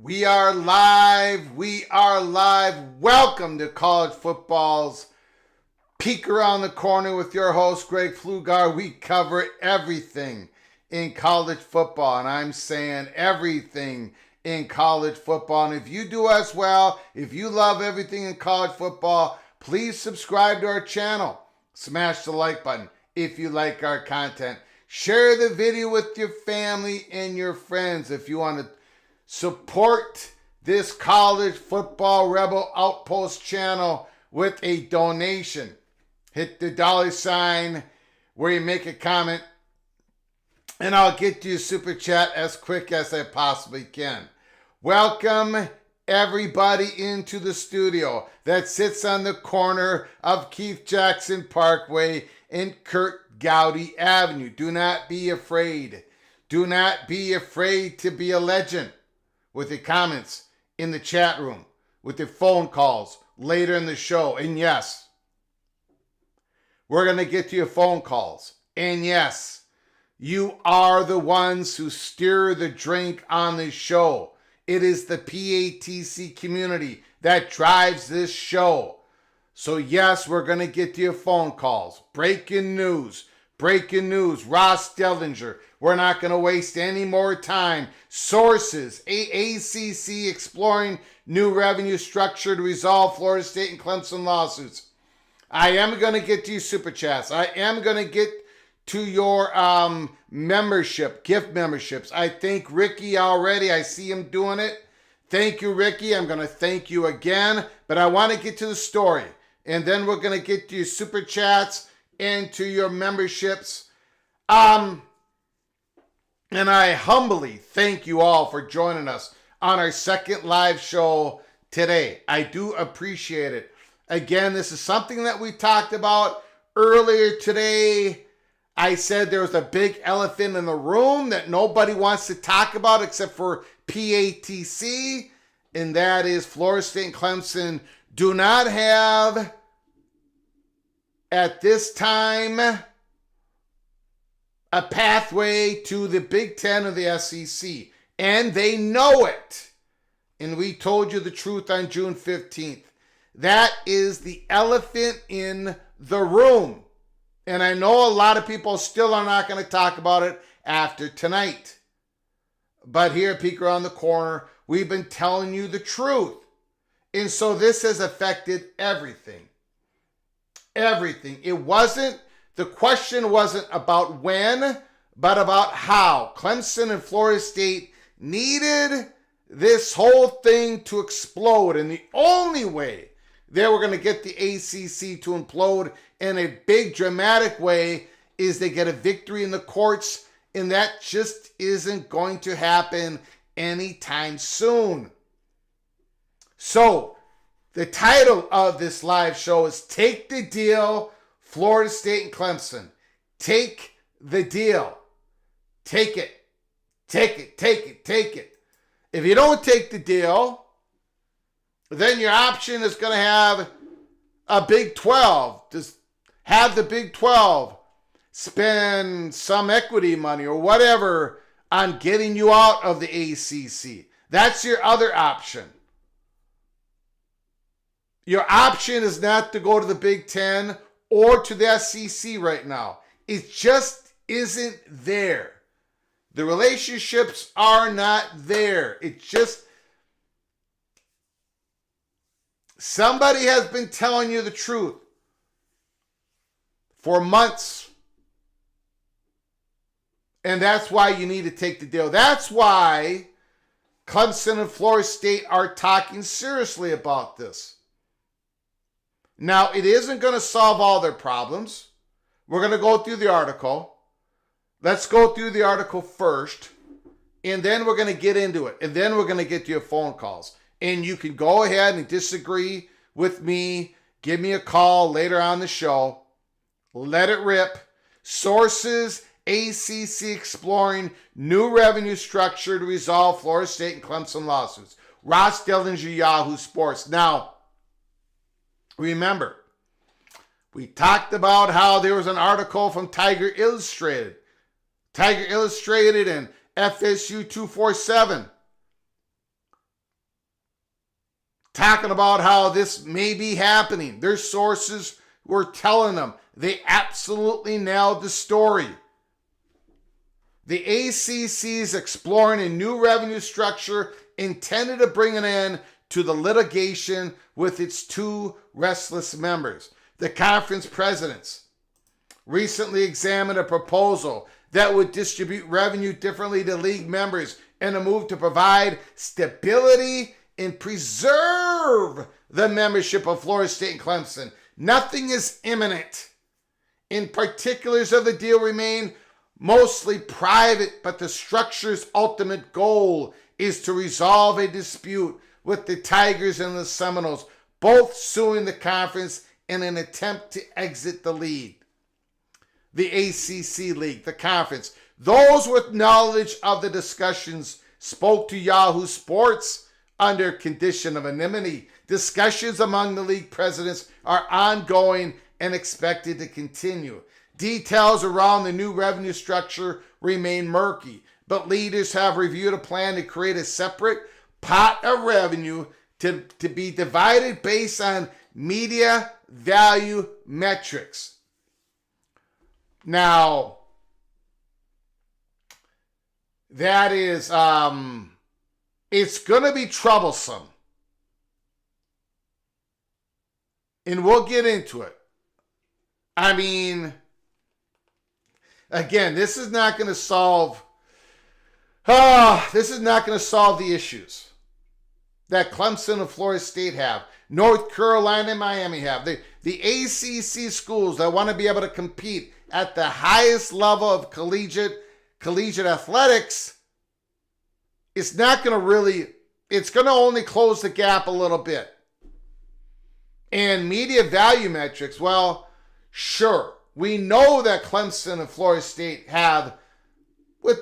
We are live. We are live. Welcome to College Football's Peek Around the Corner with your host, Greg Pflugar. We cover everything in college football, and I'm saying everything in college football. And if you do as well, if you love everything in college football, please subscribe to our channel. Smash the like button if you like our content. Share the video with your family and your friends if you want to support this College Football Rebel Outpost channel with a donation. Hit the $ where you make a comment, and I'll get you a super chat as quick as I possibly can. Welcome everybody into the studio that sits on the corner of Keith Jackson Parkway and Kurt Gowdy Avenue. Do not be afraid. Do not be afraid to be a legend with the comments in the chat room, with the phone calls later in the show. And yes, we're going to get to your phone calls. And yes, you are the ones who steer the drink on this show. It is the PATC community that drives this show. So yes, we're going to get to your phone calls. Breaking news. Ross Dellinger. We're not going to waste any more time. Sources. ACC exploring new revenue structure to resolve Florida State and Clemson lawsuits. I am going to get to you super chats. I am going to get to your membership, gift memberships. I thank Ricky already. I see him doing it. Thank you, Ricky. I'm going to thank you again. But I want to get to the story. And then we're going to get to your super chats and to your memberships. And I humbly thank you all for joining us on our second live show today. I do appreciate it. Again, this is something that we talked about earlier today. I said there was a big elephant in the room that nobody wants to talk about except for PATC, and that is Florida State and Clemson do not have, at this time, a pathway to the Big Ten or the SEC. And they know it. And we told you the truth on June 15th. That is the elephant in the room. And I know a lot of people still are not going to talk about it after tonight. But here at Peek Around the Corner, we've been telling you the truth. And so this has affected everything. Everything. The question wasn't about when, but about how. Clemson and Florida State needed this whole thing to explode. And the only way they were going to get the ACC to implode in a big dramatic way is they get a victory in the courts. And that just isn't going to happen anytime soon. So, the title of this live show is Take the Deal, Florida State and Clemson. Take the deal. Take it. Take it, take it, take it. If you don't take the deal, then your option is going to have a Big 12. Just have the Big 12 spend some equity money or whatever on getting you out of the ACC. That's your other option. Your option is not to go to the Big Ten or to the SEC right now. It just isn't there. The relationships are not there. It's just, somebody has been telling you the truth for months. And that's why you need to take the deal. That's why Clemson and Florida State are talking seriously about this. Now, it isn't going to solve all their problems. We're going to go through the article. Let's go through the article first, and then we're going to get into it. And then we're going to get to your phone calls. And you can go ahead and disagree with me. Give me a call later on the show. Let it rip. Sources, ACC exploring new revenue structure to resolve Florida State and Clemson lawsuits. Ross Dillinger, Yahoo Sports. Now, remember, we talked about how there was an article from Tiger Illustrated and FSU 247 talking about how this may be happening. Their sources were telling them. They absolutely nailed the story. The ACC is exploring a new revenue structure intended to bring an end to the litigation with its two restless members. The conference presidents recently examined a proposal that would distribute revenue differently to league members in a move to provide stability and preserve the membership of Florida State and Clemson. Nothing is imminent. In particulars of the deal remain mostly private, but the structure's ultimate goal is to resolve a dispute with the Tigers and the Seminoles, both suing the conference in an attempt to exit the league. The ACC league, the conference. Those with knowledge of the discussions spoke to Yahoo Sports under condition of anonymity. Discussions among the league presidents are ongoing and expected to continue. Details around the new revenue structure remain murky, but leaders have reviewed a plan to create a separate pot of revenue to be divided based on media value metrics. Now, that is, it's going to be troublesome. And we'll get into it. I mean, again, this is not going to solve the issues that Clemson and Florida State have, North Carolina and Miami have. The ACC schools that want to be able to compete at the highest level of collegiate athletics, it's not going to really it's going to only close the gap a little bit. And media value metrics, well, sure. We know that Clemson and Florida State have with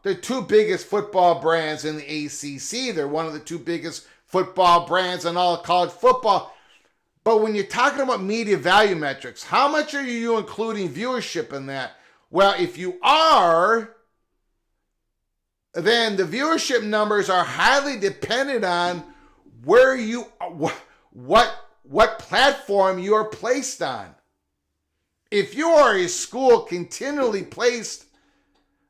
the two biggest football brands in the ACC. They're one of the two biggest football brands in all of college football. But when you're talking about media value metrics, how much are you including viewership in that? Well, if you are, then the viewership numbers are highly dependent on where you, what platform you are placed on. If you are a school continually placed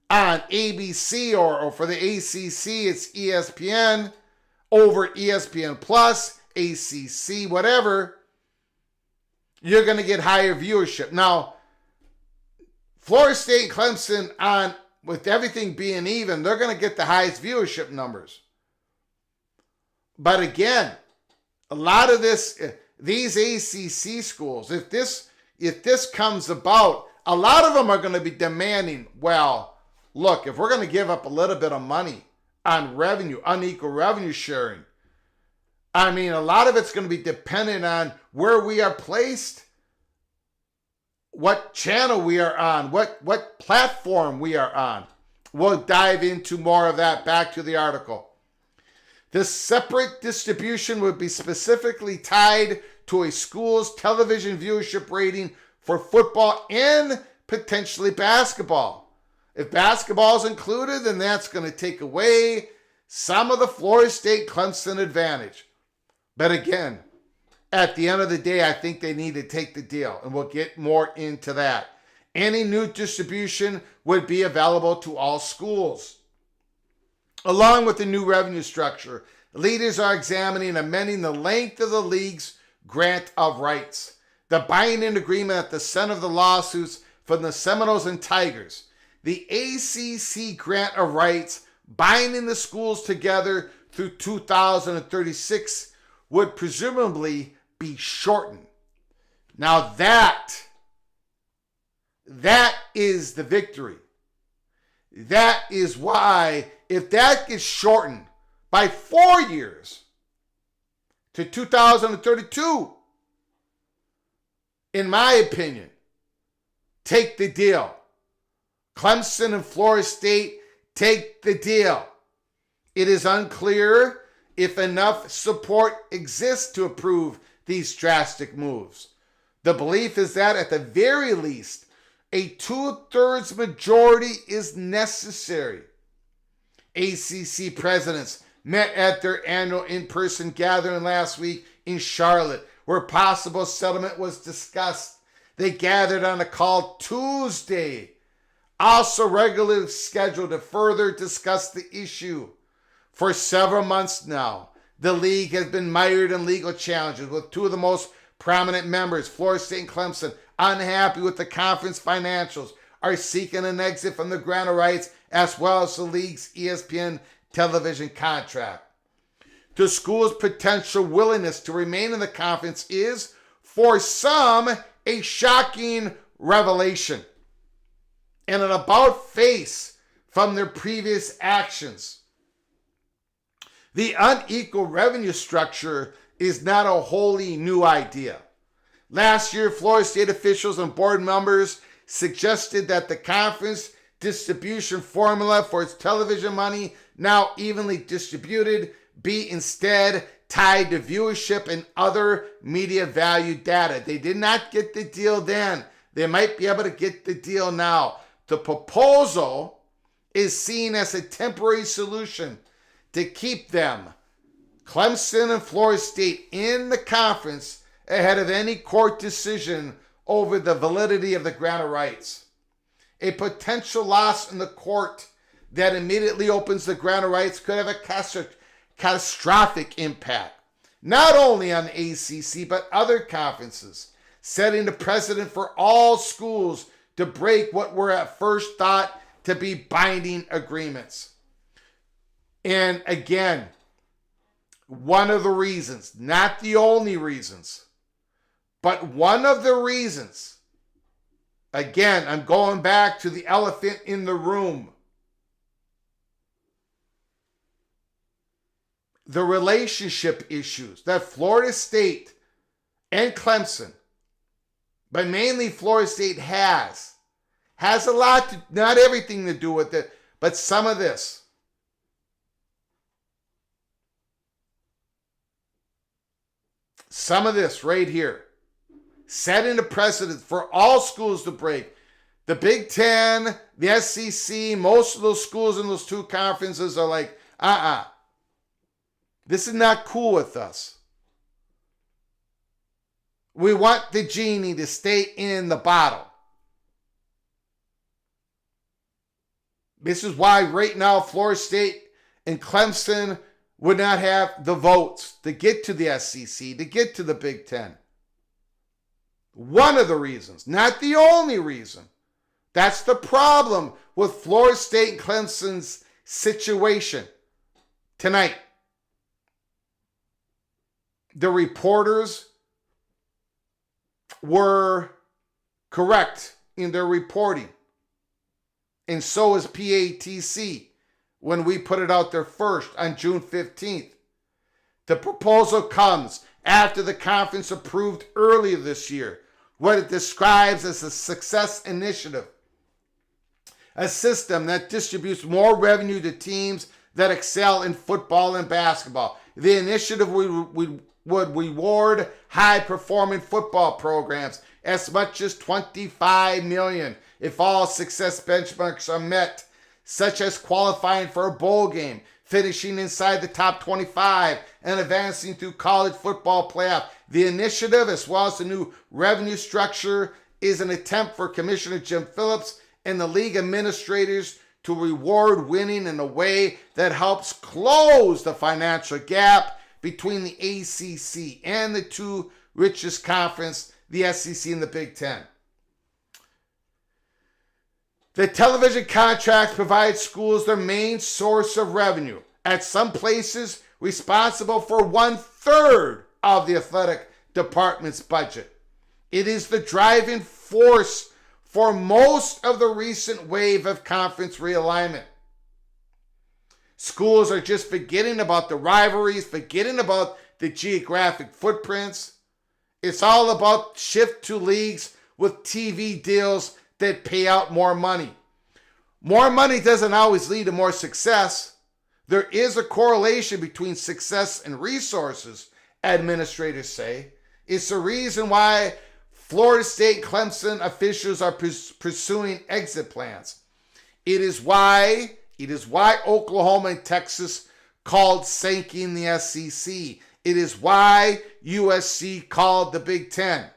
on ABC or for the ACC, it's ESPN over ESPN Plus, ACC, whatever, you're going to get higher viewership. Now, Florida State and Clemson, with everything being even, they're going to get the highest viewership numbers. But again, a lot of these ACC schools, if this comes about, a lot of them are going to be demanding, well, look, if we're going to give up a little bit of money on revenue, unequal revenue sharing, I mean, a lot of it's going to be dependent on where we are placed, what channel we are on, what platform we are on. We'll dive into more of that. Back to the article. This separate distribution would be specifically tied to a school's television viewership rating for football and potentially basketball. If basketball is included, then that's going to take away some of the Florida State Clemson advantage. But again, at the end of the day, I think they need to take the deal, and we'll get more into that. Any new distribution would be available to all schools. Along with the new revenue structure, leaders are examining amending the length of the league's grant of rights. The binding agreement at the center of the lawsuits from the Seminoles and Tigers. The ACC grant of rights binding the schools together through 2036 would presumably be shortened. Now that is the victory. That is why, if that gets shortened by 4 years to 2032, in my opinion, take the deal. Clemson and Florida State, take the deal. It is unclear if enough support exists to approve these drastic moves. The belief is that at the very least, a 2/3 majority is necessary. ACC presidents met at their annual in-person gathering last week in Charlotte, where possible settlement was discussed. They gathered on a call Tuesday, also regularly scheduled to further discuss the issue. For several months now, the league has been mired in legal challenges, with two of the most prominent members, Florida State and Clemson, unhappy with the conference financials, are seeking an exit from the grant of rights as well as the league's ESPN television contract. The school's potential willingness to remain in the conference is, for some, a shocking revelation and an about-face from their previous actions. The unequal revenue structure is not a wholly new idea. Last year, Florida State officials and board members suggested that the conference distribution formula for its television money, now evenly distributed, be instead tied to viewership and other media value data. They did not get the deal then. They might be able to get the deal now. The proposal is seen as a temporary solution to keep them, Clemson and Florida State, in the conference ahead of any court decision over the validity of the grant of rights. A potential loss in the court that immediately opens the grant of rights could have a catastrophic impact, not only on the ACC, but other conferences, setting the precedent for all schools to break what were at first thought to be binding agreements. And again, one of the reasons, not the only reasons, but one of the reasons, again, I'm going back to the elephant in the room. the relationship issues that Florida State and Clemson, but mainly Florida State has a lot to, not everything to do with it, but some of this. Some of this right here, setting a precedent for all schools to break. The Big Ten, the SEC, most of those schools in those two conferences are like, this is not cool with us. We want the genie to stay in the bottle. This is why right now Florida State and Clemson would not have the votes to get to the SEC, to get to the Big Ten. One of the reasons, not the only reason. That's the problem with Florida State and Clemson's situation tonight. The reporters were correct in their reporting. And so is PATC when we put it out there first on June 15th. The proposal comes after the conference approved earlier this year what it describes as a success initiative, a system that distributes more revenue to teams that excel in football and basketball. The initiative would reward high-performing football programs as much as $25 million if all success benchmarks are met, such as qualifying for a bowl game, finishing inside the top 25, and advancing through college football playoff. The initiative, as well as the new revenue structure, is an attempt for Commissioner Jim Phillips and the league administrators to reward winning in a way that helps close the financial gap between the ACC and the two richest conference, the SEC and the Big Ten. The television contracts provide schools their main source of revenue, at some places responsible for 1/3 of the athletic department's budget. It is the driving force for most of the recent wave of conference realignment. Schools are just forgetting about the rivalries, forgetting about the geographic footprints. It's all about shift to leagues with TV deals that pay out more money. More money doesn't always lead to more success. There is a correlation between success and resources, administrators say. It's the reason why Florida State and Clemson officials are pursuing exit plans. It is why Oklahoma and Texas called sinking the SEC. It is why USC called the Big Ten.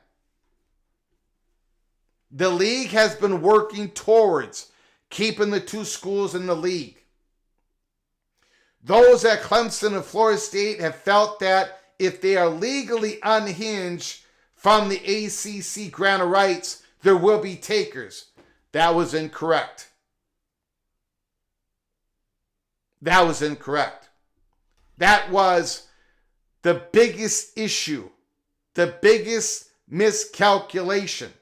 The league has been working towards keeping the two schools in the league. Those at Clemson and Florida State have felt that if they are legally unhinged from the ACC grant of rights, there will be takers. That was incorrect. That was incorrect. That was the biggest issue, the biggest miscalculation.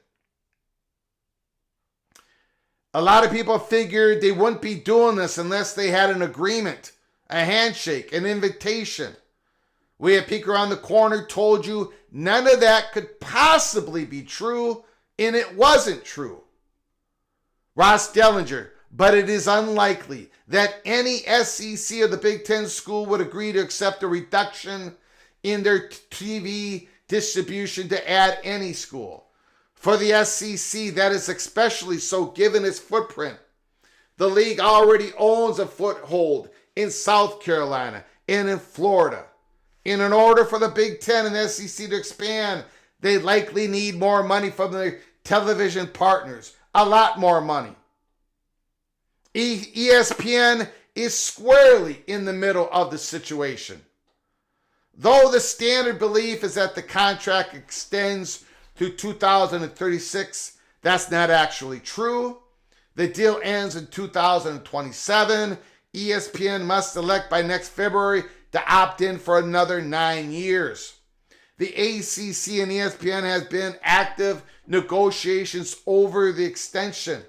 A lot of people figured they wouldn't be doing this unless they had an agreement, a handshake, an invitation. We at Peek Around the Corner told you none of that could possibly be true, and it wasn't true. Ross Dellinger, but it is unlikely that any SEC or the Big Ten school would agree to accept a reduction in their TV distribution to add any school. For the SEC, that is especially so given its footprint. The league already owns a foothold in South Carolina and in Florida. And in order for the Big Ten and the SEC to expand, they likely need more money from their television partners. A lot more money. ESPN is squarely in the middle of the situation. Though the standard belief is that the contract extends to 2036, that's not actually true. The deal ends in 2027. ESPN must elect by next February to opt in for another 9 years. The ACC and ESPN has been active negotiations over the extension,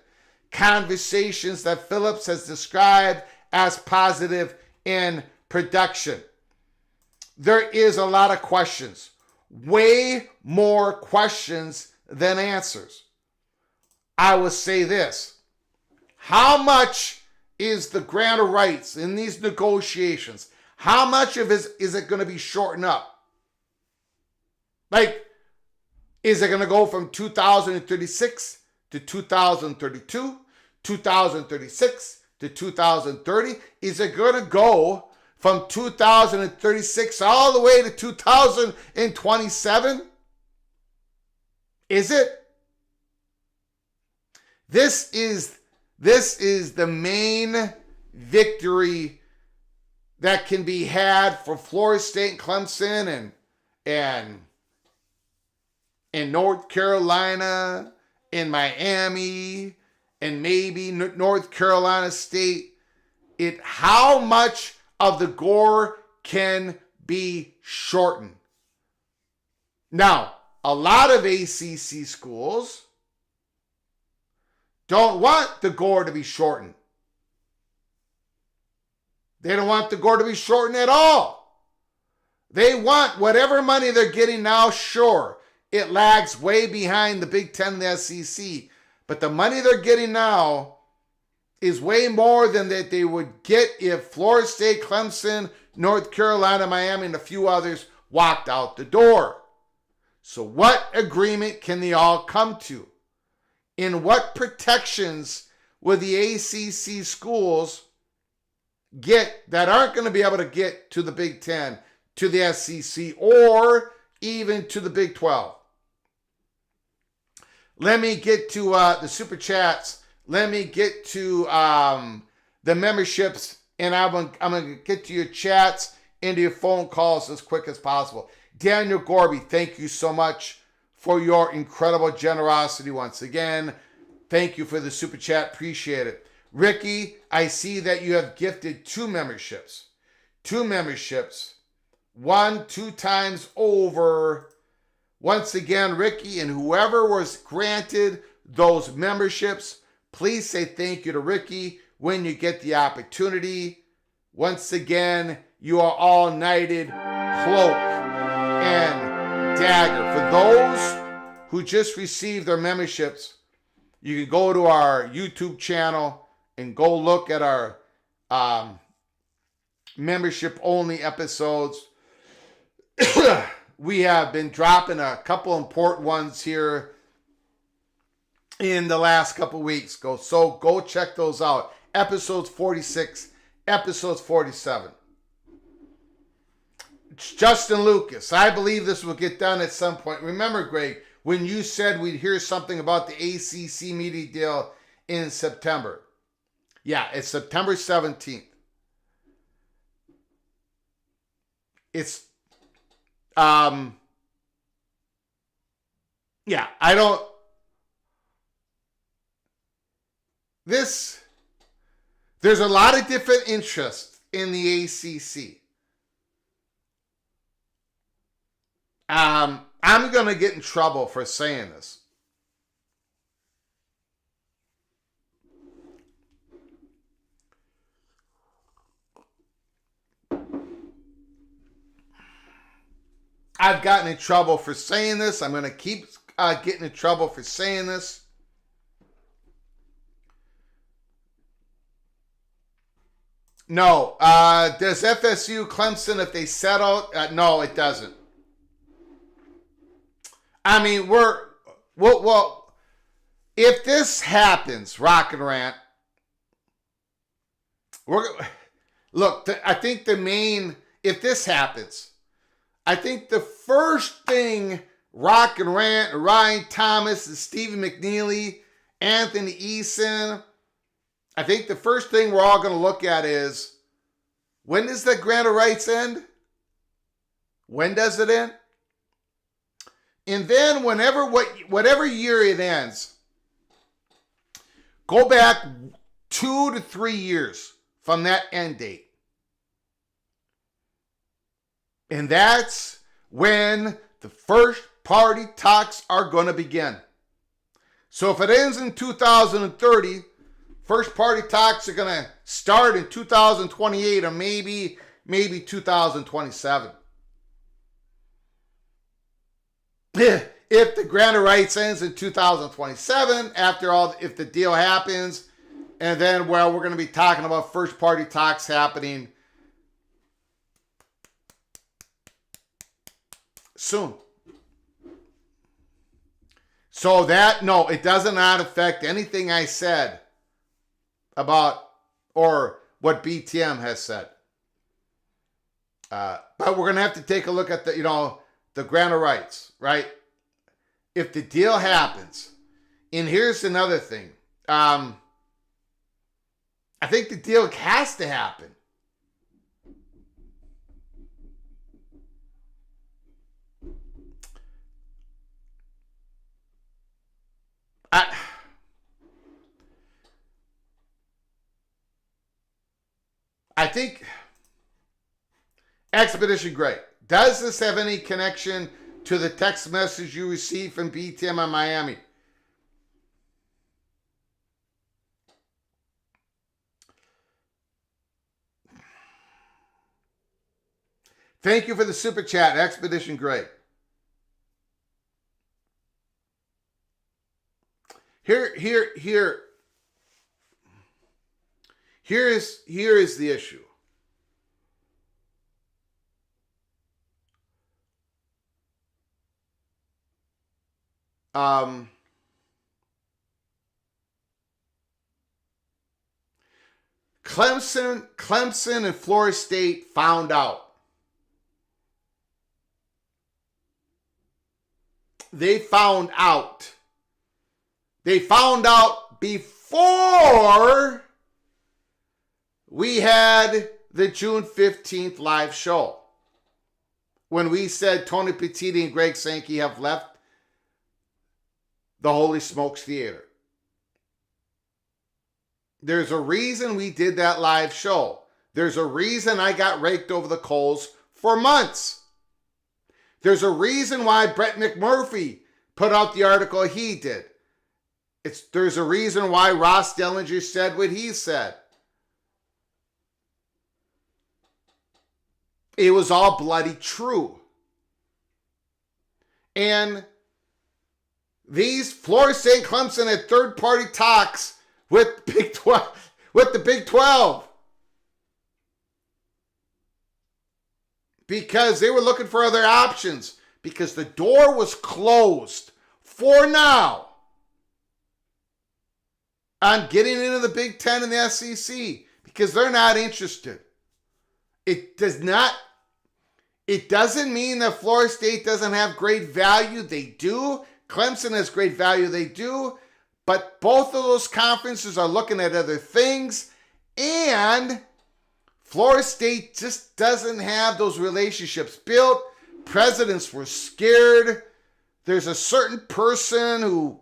conversations that Phillips has described as positive in production. there is a lot of questions. Way more questions than answers. I will say this. How much is the grant of rights in these negotiations? How much of it is it going to be shortened up? Like, is it going to go from 2036 to 2032, 2036 to 2030? Is it going to go from 2036 all the way to 2027? Is it? This is the main victory that can be had for Florida State and Clemson and in North Carolina, in Miami, and maybe North Carolina State. How much of the gore can be shortened? Now, a lot of ACC schools don't want the gore to be shortened. They don't want the gore to be shortened at all. They want whatever money they're getting now, sure. It lags way behind the Big Ten and the SEC. But the money they're getting now is way more than that they would get if Florida State, Clemson, North Carolina, Miami, and a few others walked out the door. So what agreement can they all come to? In what protections will the ACC schools get that aren't going to be able to get to the Big Ten, to the SEC, or even to the Big 12? Let me get to the super chats. Let me get to the memberships, and I'm going to get to your chats and to your phone calls as quick as possible. Daniel Gorby, thank you so much for your incredible generosity once again. Thank you for the super chat. Appreciate it. Ricky, I see that you have gifted 2 memberships. 2 memberships. 2 times over. Once again, Ricky and whoever was granted those memberships, please say thank you to Ricky when you get the opportunity. Once again, you are all knighted, cloak, and dagger. For those who just received their memberships, you can go to our YouTube channel and go look at our membership-only episodes. We have been dropping a couple important ones here in the last couple weeks. Go check those out. Episodes 46, episodes 47. Justin Lucas, I believe this will get done at some point. Remember, Greg, when you said we'd hear something about the ACC media deal in September. Yeah, it's September 17th. It's yeah, I don't. There's a lot of different interests in the ACC. I'm going to get in trouble for saying this. I've gotten in trouble for saying this. I'm going to keep getting in trouble for saying this. No. Does FSU, Clemson, if they settle? No, it doesn't. I mean, well, if this happens, Rock and Rant, I think if this happens, I think the first thing Rock and Rant, Ryan Thomas, and Stephen McNeely, Anthony Eason, I think the first thing we're all going to look at is, when does the grant of rights end? When does it end? And then whatever year it ends, go back 2 to 3 years from that end date. And that's when the first party talks are going to begin. So if it ends in 2030, first party talks are going to start in 2028 or maybe 2027. if the grant of rights ends in 2027, if the deal happens, and then, well, we're going to be talking about first party talks happening soon. So no, it does not affect anything I said about, or what BTM has said. But we're going to have to take a look at the grant of rights, right? If the deal happens, and here's another thing. I think the deal has to happen. I think Expedition Great. Does this have any connection to the text message you received from BTM on Miami? Thank you for the super chat, Expedition Great. Here is the issue. Clemson and Florida State found out. They found out before we had the June 15th live show, when we said Tony Petitti and Greg Sankey have left the Holy Smokes Theater. There's a reason we did that live show. There's a reason I got raked over the coals for months. There's a reason why Brett McMurphy put out the article he did. There's a reason why Ross Dellinger said what he said. It was all bloody true. And these Florida State, Clemson had third-party talks with the Big 12. Because they were looking for other options. Because the door was closed for now on getting into the Big 10 and the SEC. Because they're not interested. It doesn't mean that Florida State doesn't have great value. They do. Clemson has great value. They do. But both of those conferences are looking at other things. And Florida State just doesn't have those relationships built. Presidents were scared. There's a certain person who,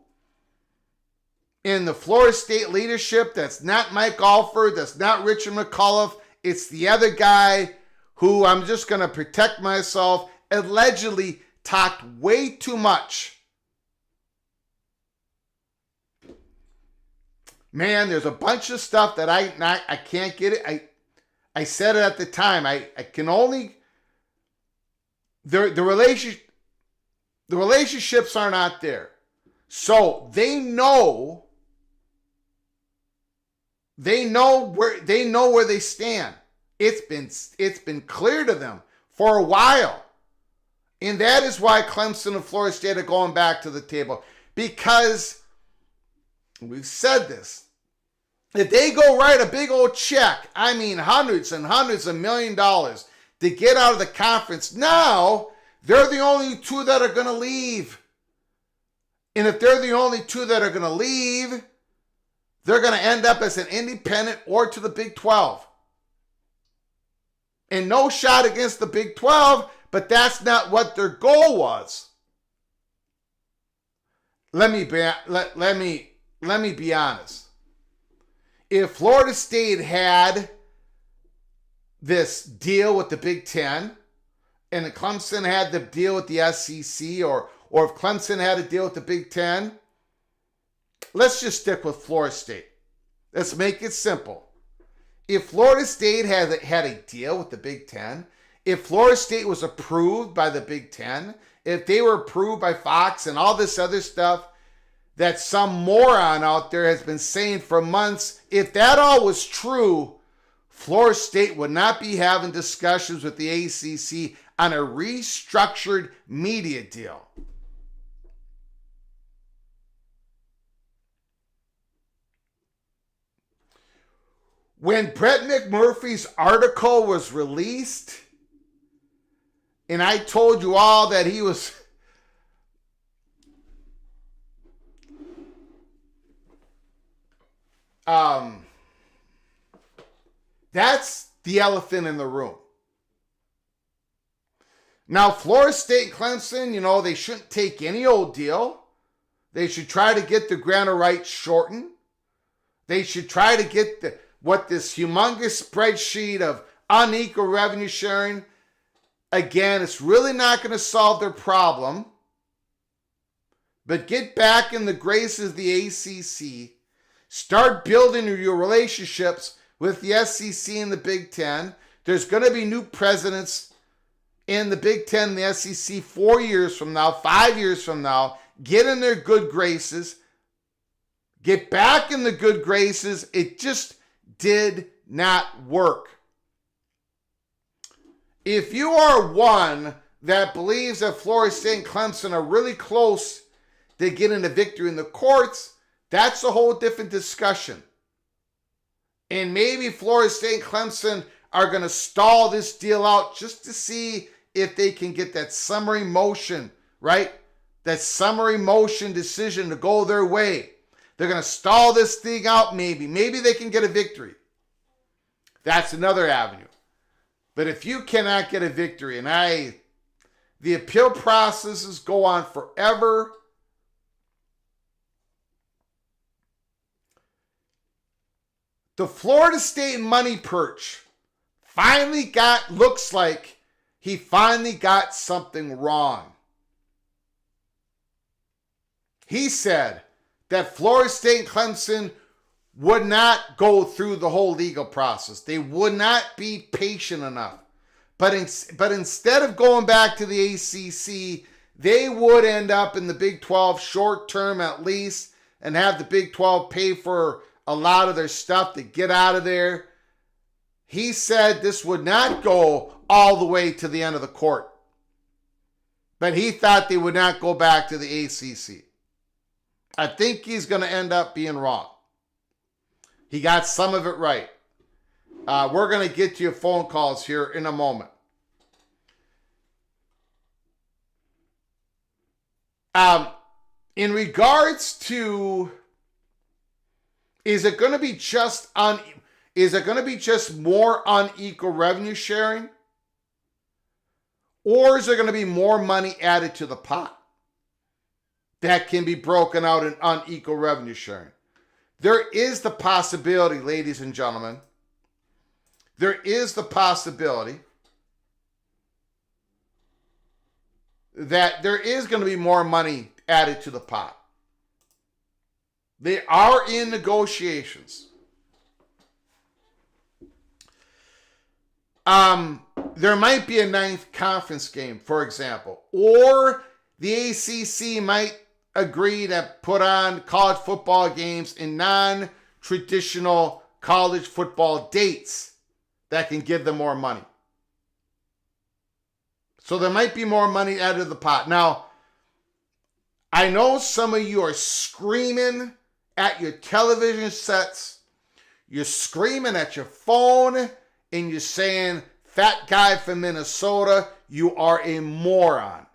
in the Florida State leadership, that's not Mike Alford, that's not Richard McAuliffe. It's the other guy who, I'm just going to protect myself, allegedly talked way too much. Man, there's a bunch of stuff that I can't get it. I said it at the time. I can only, the relationships are not there. So they know where they stand. It's been clear to them for a while. And that is why Clemson and Florida State are going back to the table. Because we've said this. If they go write a big old check, I mean hundreds and hundreds of $1 million to get out of the conference, now they're the only two that are going to leave. And if they're the only two that are going to leave, they're going to end up as an independent or to the Big 12. And no shot against the Big 12, but that's not what their goal was. Let me be honest. If Florida State had this deal with the Big 10 and Clemson had the deal with the SEC, or if Clemson had a deal with the Big 10, let's just stick with Florida State. Let's make it simple. If Florida State had a deal with the Big 10 if Florida State was approved by the Big Ten, if they were approved by Fox and all this other stuff that some moron out there has been saying for months, if that all was true, Florida State would not be having discussions with the ACC on a restructured media deal. When Brett McMurphy's article was released, and I told you all that he was that's the elephant in the room. Now, Florida State and Clemson, they shouldn't take any old deal. They should try to get the grant of rights shortened. They should try to get this humongous spreadsheet of unequal revenue sharing. Again, it's really not going to solve their problem. But get back in the graces of the ACC. Start building your relationships with the SEC and the Big Ten. There's going to be new presidents in the Big Ten and the SEC 4 years from now, 5 years from now. Get in their good graces. Get back in the good graces. It just did not work. If you are one that believes that Florida State and Clemson are really close to getting a victory in the courts, that's a whole different discussion. And maybe Florida State and Clemson are going to stall this deal out just to see if they can get that summary motion, right? That summary motion decision to go their way. They're going to stall this thing out maybe. Maybe they can get a victory. That's another avenue. But if you cannot get a victory, and the appeal processes go on forever. The Florida State money perch looks like he finally got something wrong. He said that Florida State and Clemson would not go through the whole legal process. They would not be patient enough. But instead of going back to the ACC, they would end up in the Big 12 short term at least and have the Big 12 pay for a lot of their stuff to get out of there. He said this would not go all the way to the end of the court. But he thought they would not go back to the ACC. I think he's going to end up being wrong. He got some of it right. We're going to get to your phone calls here in a moment. In regards to, is it going to be just more unequal revenue sharing? Or is there going to be more money added to the pot that can be broken out in unequal revenue sharing? There is the possibility, ladies and gentlemen, there is the possibility that there is going to be more money added to the pot. They are in negotiations. There might be a ninth conference game, for example, or the ACC might agree to put on college football games in non-traditional college football dates that can give them more money. So there might be more money added to the pot. Now, I know some of you are screaming at your television sets. You're screaming at your phone and you're saying, "Fat guy from Minnesota, you are a moron."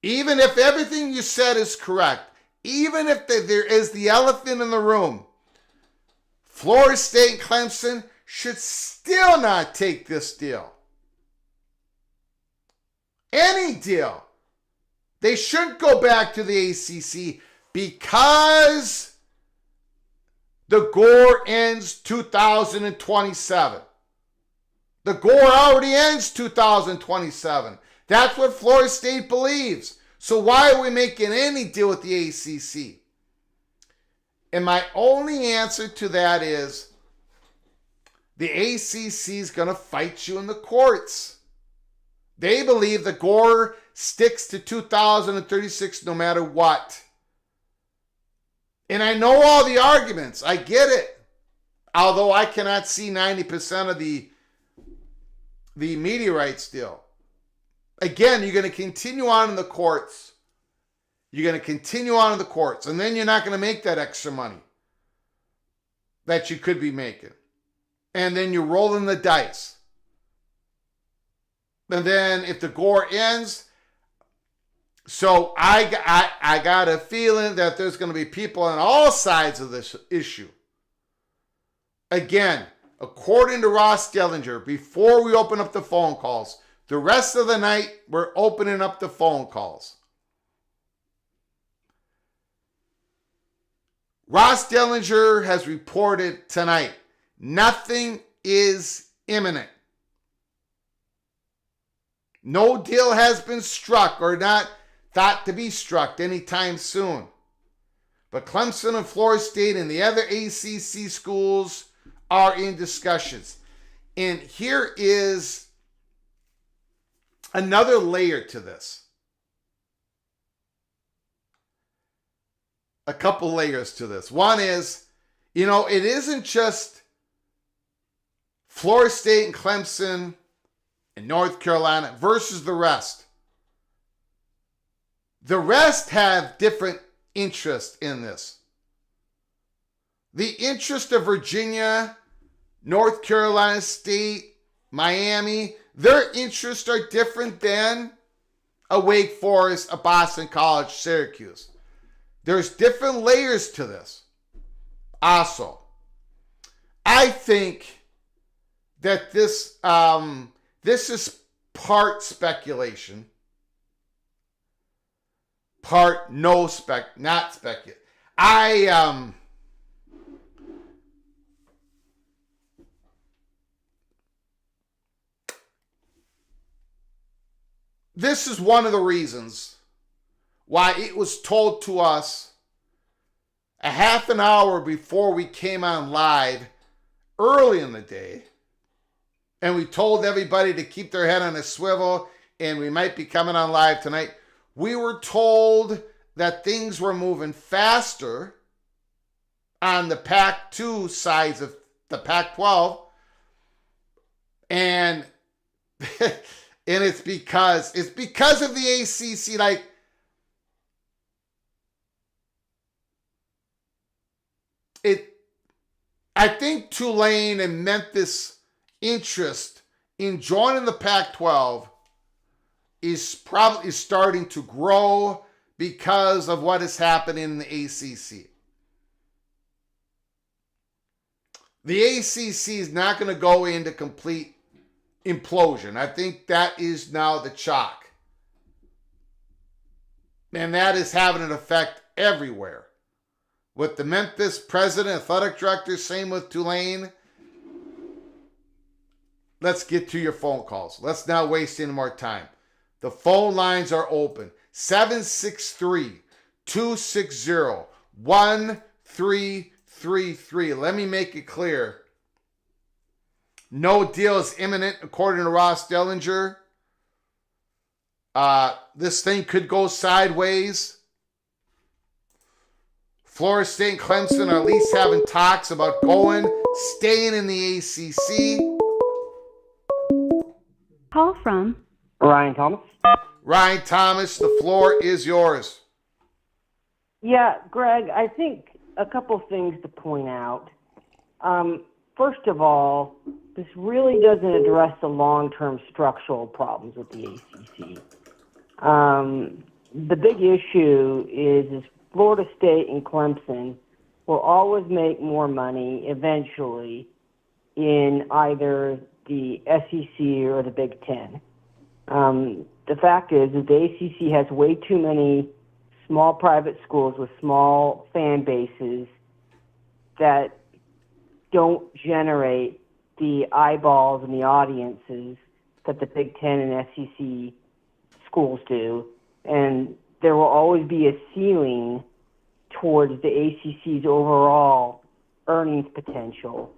Even if everything you said is correct, even if there is the elephant in the room, Florida State and Clemson should still not take this deal. Any deal. They shouldn't go back to the ACC because the Gore ends 2027. The Gore already ends 2027. That's what Florida State believes. So why are we making any deal with the ACC? And my only answer to that is, the ACC is going to fight you in the courts. They believe that Gore sticks to 2036 no matter what. And I know all the arguments. I get it. Although I cannot see 90% of the media rights deal. Again, you're going to continue on in the courts. You're going to continue on in the courts. And then you're not going to make that extra money that you could be making. And then you're rolling the dice. And then if the Gore ends, so I got a feeling that there's going to be people on all sides of this issue. Again, according to Ross Dellinger, before we open up the phone calls, the rest of the night, we're opening up the phone calls. Ross Dellinger has reported tonight, nothing is imminent. No deal has been struck or not thought to be struck anytime soon. But Clemson and Florida State and the other ACC schools are in discussions. And here is another layer to this. A couple layers to this. One is, it isn't just Florida State and Clemson and North Carolina versus the rest. The rest have different interests in this. The interest of Virginia, North Carolina State, Miami, their interests are different than a Wake Forest, a Boston College, Syracuse. There's different layers to this. Also, I think that this is part speculation, part not speculation. This is one of the reasons why it was told to us a half an hour before we came on live early in the day. And we told everybody to keep their head on a swivel, and we might be coming on live tonight. We were told that things were moving faster on the Pac-2 sides of the Pac-12. And it's because of the ACC. Like, I think Tulane and Memphis interest in joining the Pac-12 is probably starting to grow because of what is happening in the ACC. The ACC is not going to go into complete implosion. I think that is now the chalk. And that is having an effect everywhere. With the Memphis president, athletic director, same with Tulane. Let's get to your phone calls. Let's not waste any more time. The phone lines are open. 763-260-1333. Let me make it clear. No deal is imminent, according to Ross Dellinger. This thing could go sideways. Florida State and Clemson are at least having talks about staying in the ACC. Call from Ryan Thomas. Ryan Thomas, the floor is yours. Yeah, Greg, I think a couple things to point out. First of all, this really doesn't address the long-term structural problems with the ACC. The big issue is Florida State and Clemson will always make more money eventually in either the SEC or the Big Ten. The fact is that the ACC has way too many small private schools with small fan bases that don't generate the eyeballs and the audiences that the Big Ten and SEC schools do. And there will always be a ceiling towards the ACC's overall earnings potential.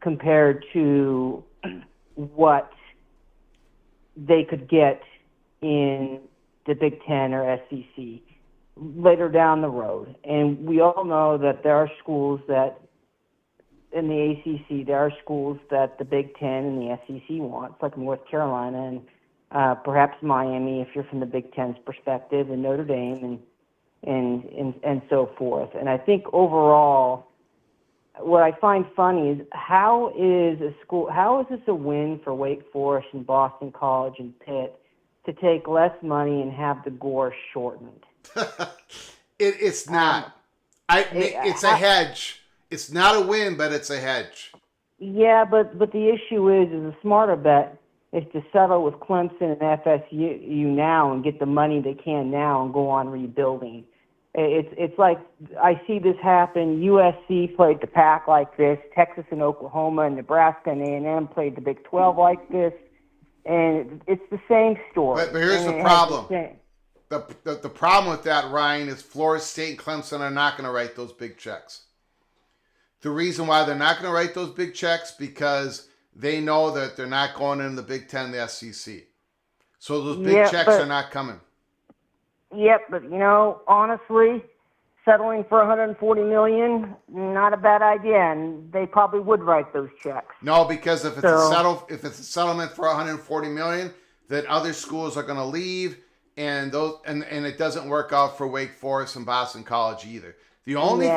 compared to what they could get in the Big Ten or SEC later down the road. And we all know that there are schools that in the ACC, there are schools that the Big Ten and the SEC wants, like North Carolina and perhaps Miami, if you're from the Big Ten's perspective, and Notre Dame and so forth. And I think overall, what I find funny is how is this a win for Wake Forest and Boston College and Pitt to take less money and have the gore shortened? It's not. It's a hedge. It's not a win, but it's a hedge. Yeah, but the issue is a smarter bet is to settle with Clemson and FSU now and get the money they can now and go on rebuilding. It's like I see this happen. USC played the PAC like this. Texas and Oklahoma and Nebraska and A&M played the Big 12 like this. And it's the same story. But here's the problem. The problem with that, Ryan, is Florida State and Clemson are not going to write those big checks. The reason why they're not going to write those big checks because they know that they're not going into the Big Ten, the SEC. So those big checks are not coming. Yep, but honestly, settling for $140 million, not a bad idea, and they probably would write those checks. No, because if it's a settlement for $140 million, then other schools are going to leave, and it doesn't work out for Wake Forest and Boston College either. The only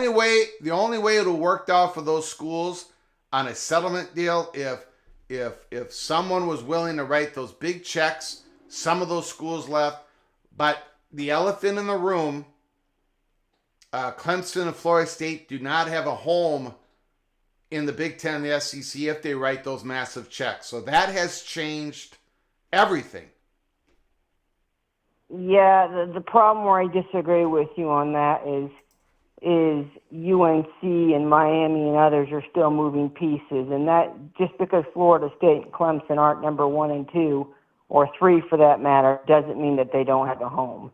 way it'll work out for those schools on a settlement deal if someone was willing to write those big checks, some of those schools left. But the elephant in the room, Clemson and Florida State do not have a home in the Big Ten and the SEC if they write those massive checks. So that has changed everything. Yeah, the problem where I disagree with you on that is UNC and Miami and others are still moving pieces. And that just because Florida State and Clemson aren't number 1 and 2, or 3 for that matter, doesn't mean that they don't have a home.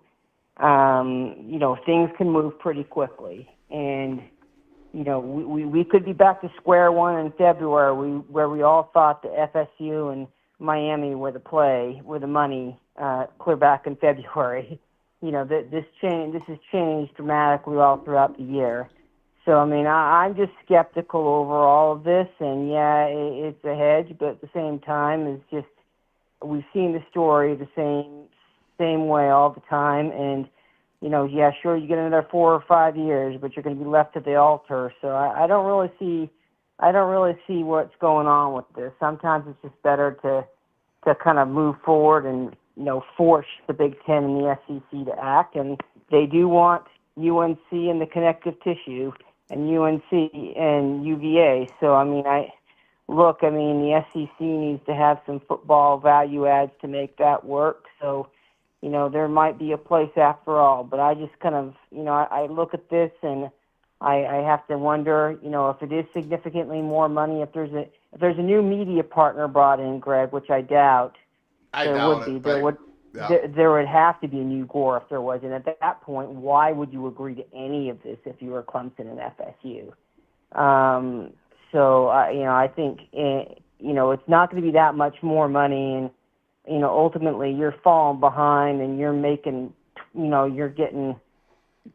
Things can move pretty quickly. And, we could be back to square one in February where we all thought that FSU and Miami were the money clear back in February. This has changed dramatically all throughout the year. So, I'm just skeptical over all of this. And, yeah, it's a hedge, but at the same time, it's just, we've seen the story the same way all the time, and sure, you get another 4 or 5 years, but you're going to be left at the altar. So I don't really see what's going on with this. Sometimes it's just better to kind of move forward and force the Big Ten and the SEC to act, and they do want UNC in the connective tissue and UNC and UVA. So the SEC needs to have some football value adds to make that work. So, there might be a place after all. But I just kind of, I look at this and I have to wonder, if it is significantly more money, if there's a new media partner brought in, Greg, which I doubt. There would have to be a new Gore if there was. And at that point, why would you agree to any of this if you were Clemson and FSU? So, I think, it's not going to be that much more money. And, ultimately you're falling behind and you're making, you're getting,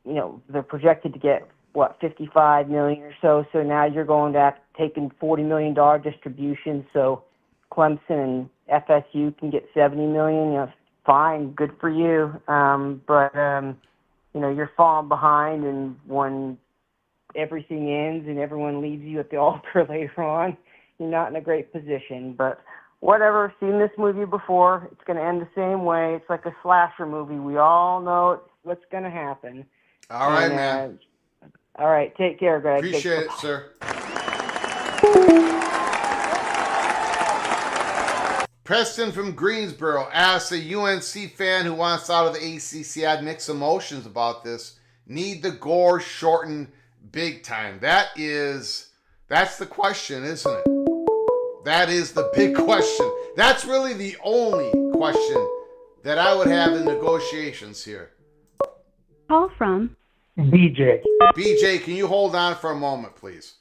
they're projected to get, $55 million or so. So now you're going to taking $40 million distribution. So Clemson and FSU can get $70 million. Fine, good for you. But you're falling behind, and when everything ends and everyone leaves you at the altar later on, you're not in a great position. But whatever, seen this movie before. It's going to end the same way. It's like a slasher movie. We all know what's going to happen. All right, man. All right, take care, Greg. Appreciate it, sir. Preston from Greensboro asks a UNC fan who wants out of the ACC. I had mixed emotions about this. Need the Gore shortened big time? That's the question, isn't it? That is the big question. That's really the only question that I would have in negotiations here. Call from BJ. BJ, can you hold on for a moment, please?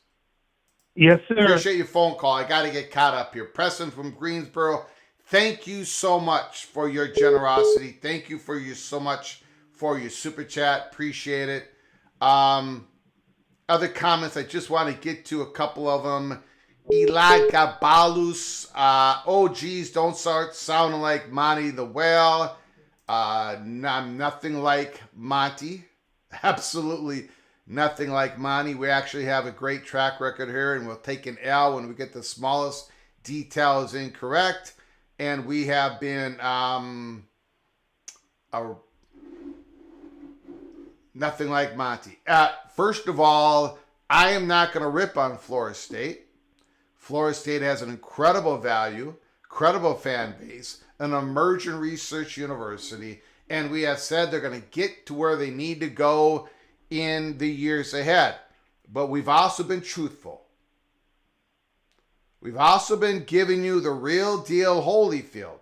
Yes, sir. Appreciate your phone call. I got to get caught up here. Preston from Greensboro, thank you so much for your generosity. Thank you for so much for your super chat. Appreciate it. Other comments, I just want to get to a couple of them. Eli Gabalus, oh geez, don't start sounding like Monty the Whale. I'm nothing like Monty. Absolutely nothing like Monty. We actually have a great track record here, and we'll take an L when we get the smallest details incorrect. And we have been nothing like Monty. First of all, I am not going to rip on Florida State. Florida State has an incredible value, incredible fan base, an emerging research university, and we have said they're going to get to where they need to go in the years ahead. But we've also been truthful. We've also been giving you the real deal Holyfield.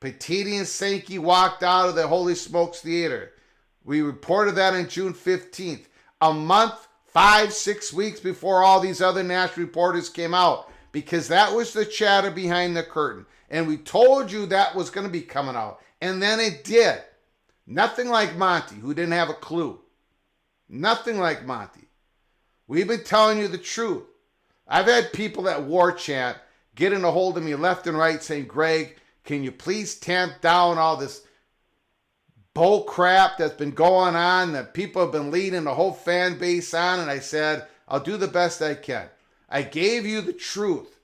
Petiti and Sankey walked out of the Holy Smokes Theater. We reported that on June 15th, a month, 5-6 weeks before all these other national reporters came out, because that was the chatter behind the curtain. And we told you that was going to be coming out. And then it did. Nothing like Monty, who didn't have a clue. Nothing like Monty. We've been telling you the truth. I've had people at War Chant getting a hold of me left and right saying, Greg, can you please tamp down all this bull crap that's been going on, that people have been leading the whole fan base on? And I said, I'll do the best I can. I gave you the truth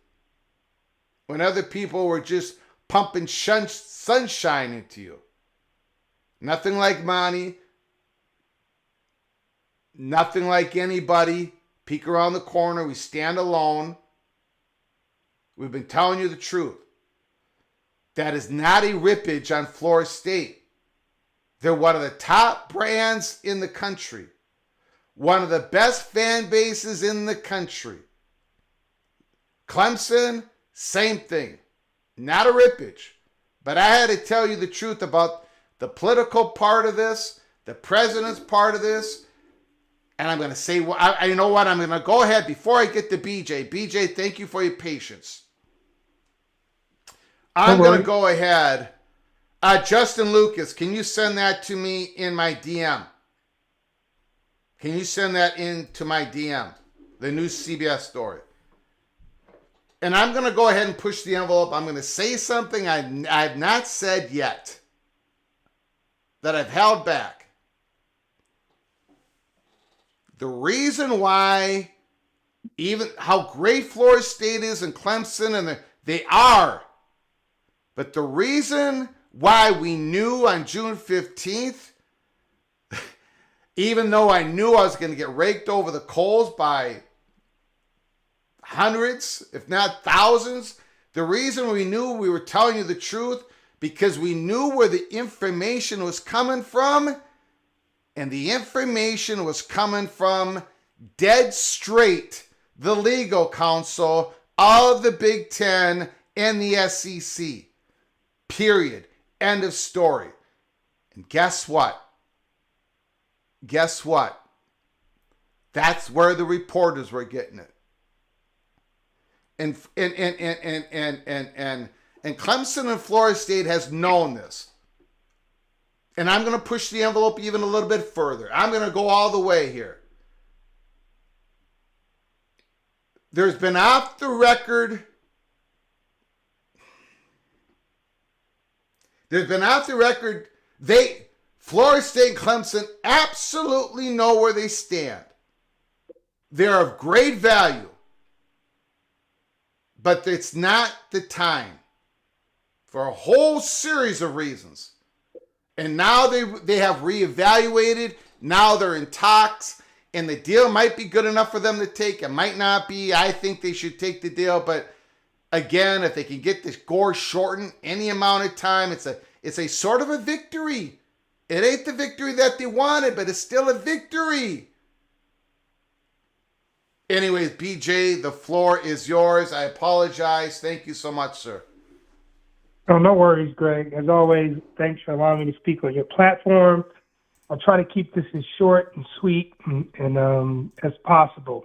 when other people were just pumping sunshine into you. Nothing like Monty. Nothing like anybody. Peek around the corner. We stand alone. We've been telling you the truth. That is not a rippage on Florida State. They're one of the top brands in the country. One of the best fan bases in the country. Clemson, same thing. Not a rippage. But I had to tell you the truth about the political part of this, the president's part of this. And I'm going to say, you know what? I'm going to go ahead before I get to BJ. BJ, thank you for your patience. I'm going to go ahead. Justin Lucas, can you send that to me in my DM? Can you send that into my DM? The new CBS story. And I'm going to go ahead and push the envelope. I'm going to say something I've not said yet, that I've held back. The reason why, even how great Florida State is and Clemson, and they are, but the reason why we knew on June 15th, even though I knew I was going to get raked over the coals by hundreds, if not thousands, the reason we knew we were telling you the truth, because we knew where the information was coming from. And the information was coming from dead straight the legal counsel of the Big Ten and the SEC. Period. End of story. And guess what? Guess what? That's where the reporters were getting it. And Clemson and Florida State has known this. And I'm going to push the envelope even a little bit further. I'm going to go all the way here. There's been off the record. Florida State and Clemson absolutely know where they stand. They're of great value. But it's not the time, for a whole series of reasons. And now they have reevaluated. Now they're in talks. And the deal might be good enough for them to take. It might not be. I think they should take the deal. But again, if they can get this gore shortened any amount of time, it's a sort of a victory. It ain't the victory that they wanted, but it's still a victory. Anyways, BJ, the floor is yours. I apologize. Thank you so much, sir. Oh, no worries, Greg. As always, thanks for allowing me to speak on your platform. I'll try to keep this as short and sweet and as possible.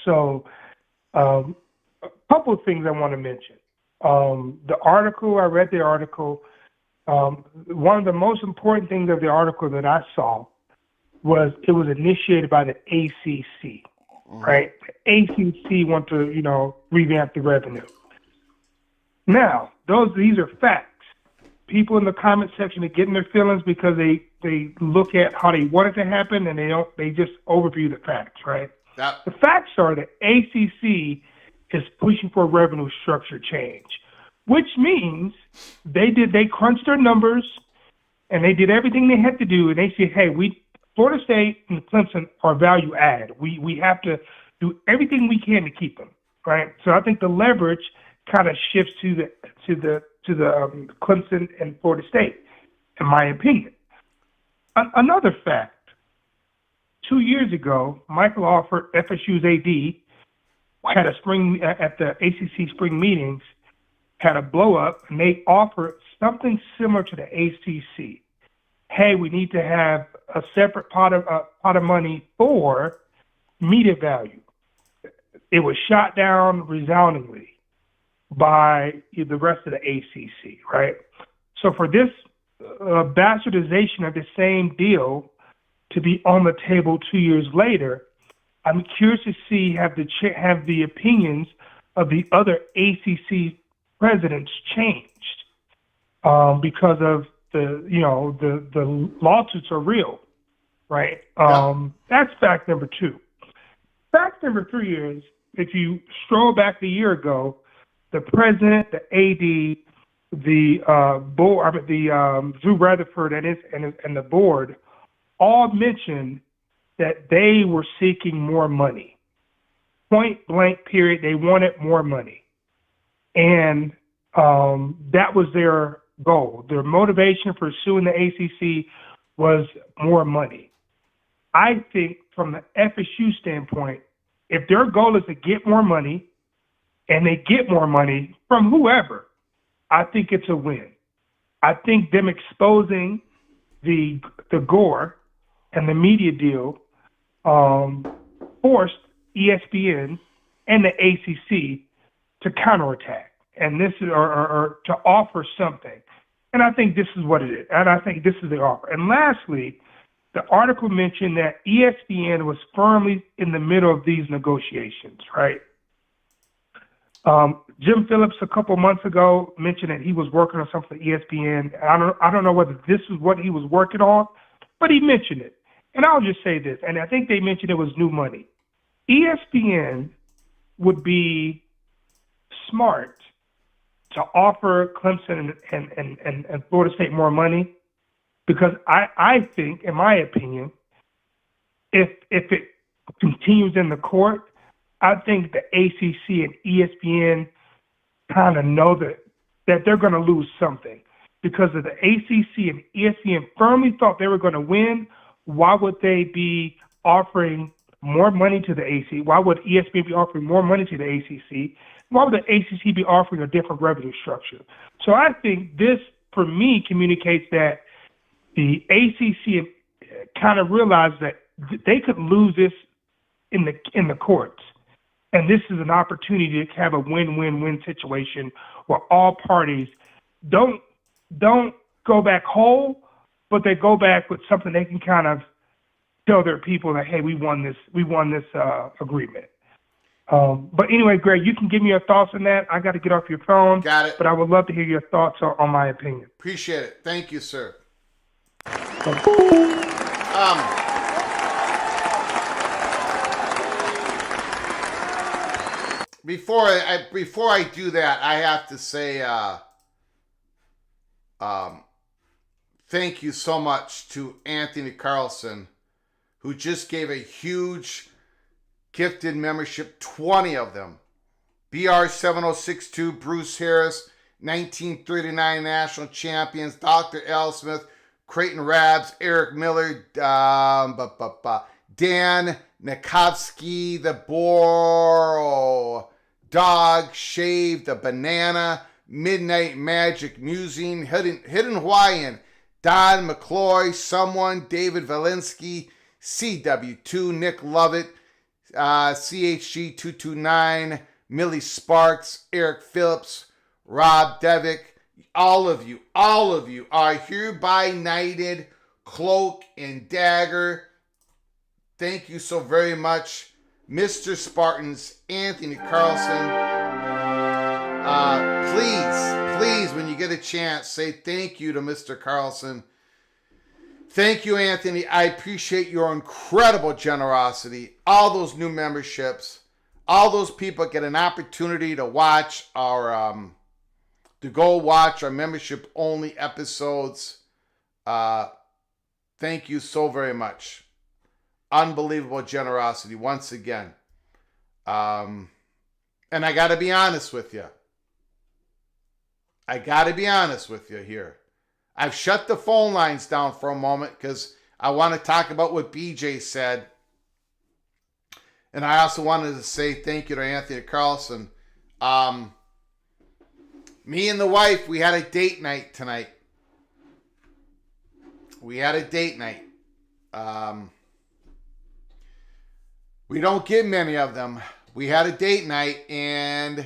So a couple of things I want to mention. The article, I read the article. One of the most important things of the article that I saw was it was initiated by the ACC, right? The ACC want to, revamp the revenue. Now, these are facts. People in the comment section are getting their feelings because they look at how they want it to happen and they just overview the facts, right? Yep. The facts are that ACC is pushing for a revenue structure change, which means they crunched their numbers and they did everything they had to do, and they said, hey, Florida State and Clemson are value add. We have to do everything we can to keep them, right? So I think the leverage kind of shifts to the Clemson and Florida State, in my opinion. Another fact: 2 years ago, Michael Alford, FSU's AD, had a spring at the ACC spring meetings, had a blow up, and they offered something similar to the ACC. Hey, we need to have a separate pot of money for media value. It was shot down resoundingly by the rest of the ACC, right? So for this bastardization of the same deal to be on the table 2 years later, I'm curious to see have the opinions of the other ACC presidents changed because of the lawsuits are real, right? That's fact number two. Fact number three is if you stroll back a year ago, the president, the AD, the board, Drew Rutherford and the board all mentioned that they were seeking more money. Point blank period, they wanted more money. And that was their goal. Their motivation for suing the ACC was more money. I think from the FSU standpoint, if their goal is to get more money, and they get more money from whoever, I think it's a win. I think them exposing the gore and the media deal forced ESPN and the ACC to counterattack, and this is or to offer something. And I think this is what it is, and I think this is the offer. And lastly, the article mentioned that ESPN was firmly in the middle of these negotiations, right? Jim Phillips a couple months ago mentioned that he was working on something for ESPN. I don't know whether this is what he was working on, but he mentioned it. And I'll just say this, and I think they mentioned it was new money. ESPN would be smart to offer Clemson and Florida State more money because I think, in my opinion, if it continues in the court, I think the ACC and ESPN kind of know that they're going to lose something because of the ACC and ESPN firmly thought they were going to win. Why would they be offering more money to the ACC? Why would ESPN be offering more money to the ACC? Why would the ACC be offering a different revenue structure? So I think this, for me, communicates that the ACC kind of realized that they could lose this in the courts. And this is an opportunity to have a win-win-win situation where all parties don't go back whole, but they go back with something they can kind of tell their people that, hey, we won this agreement. But anyway, Greg, you can give me your thoughts on that. I got to get off your phone. Got it. But I would love to hear your thoughts on my opinion. Appreciate it. Thank you, sir. Before I do that, I have to say thank you so much to Anthony Carlson, who just gave a huge gifted membership, 20 of them. BR7062, Bruce Harris, 1939 national champions, Dr. L. Smith, Creighton Rabs, Eric Miller, Dan Nikovsky, the Boro Dog, Shave, the Banana, Midnight Magic, Musing, Hidden Hawaiian, Don McCloy, Someone, David Valinsky, CW2, Nick Lovett, CHG229, Millie Sparks, Eric Phillips, Rob Devick, all of you are hereby knighted cloak and dagger. Thank you so very much, Mr. Spartans, Anthony Carlson. Please, when you get a chance, say thank you to Mr. Carlson. Thank you, Anthony. I appreciate your incredible generosity. All those new memberships, all those people get an opportunity to watch our membership only episodes. Thank you so very much. Unbelievable generosity once again. And I got to be honest with you. Here. I've shut the phone lines down for a moment because I want to talk about what BJ said. And I also wanted to say thank you to Anthony Carlson. Me and the wife, we had a date night tonight. We don't get many of them. We had a date night, and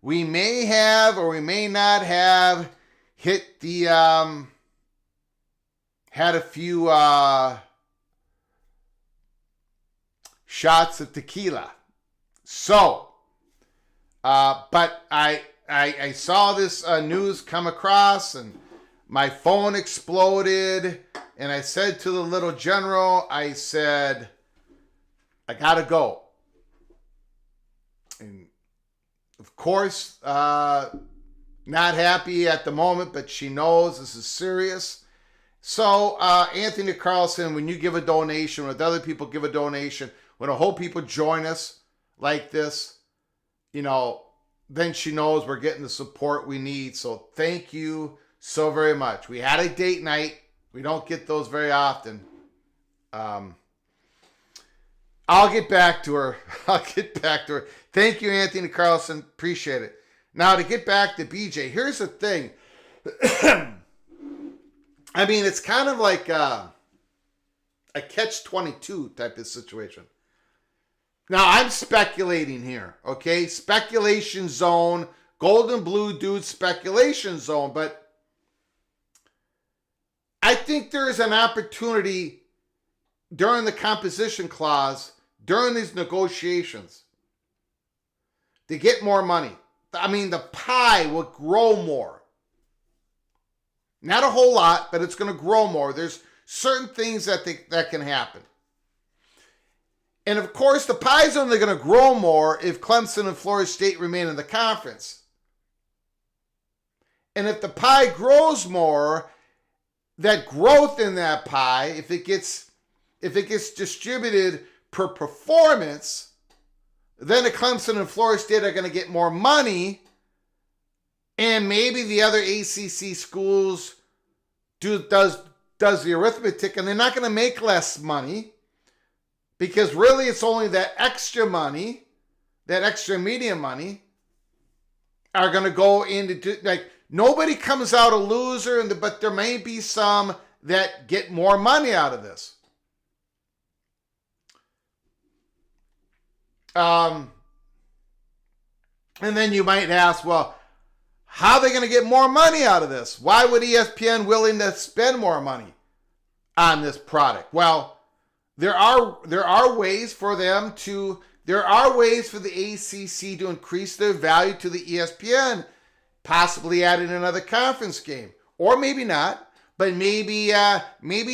we may have or we may not have hit the, had a few shots of tequila. So, but I saw this news come across, and my phone exploded, and I said to the little general, I said, I gotta go. And of course, not happy at the moment, but she knows this is serious. So, Anthony Carlson, when you give a donation, when other people give a donation, when a whole people join us like this, then she knows we're getting the support we need. So thank you so very much. We had a date night. We don't get those very often. I'll get back to her. Thank you, Anthony Carlson. Appreciate it. Now, to get back to BJ, here's the thing. I mean, it's kind of like a catch-22 type of situation. Now, I'm speculating here, okay? Speculation zone, golden blue dude speculation zone, but I think there is an opportunity during the composition clause, during these negotiations, to get more money. I mean, the pie will grow more. Not a whole lot, but it's going to grow more. There's certain things that can happen. And of course, the pie is only going to grow more if Clemson and Florida State remain in the conference. And if the pie grows more, that growth in that pie, if it gets distributed per performance, then the Clemson and Florida State are going to get more money, and maybe the other ACC schools does the arithmetic, and they're not going to make less money, because really it's only that extra money, that extra media money, are going to go into, like, nobody comes out a loser, but there may be some that get more money out of this. And then you might ask, well, how are they going to get more money out of this? Why would ESPN willing to spend more money on this product? Well, there are ways for the ACC to increase their value to the ESPN, possibly adding another conference game, or maybe not, but maybe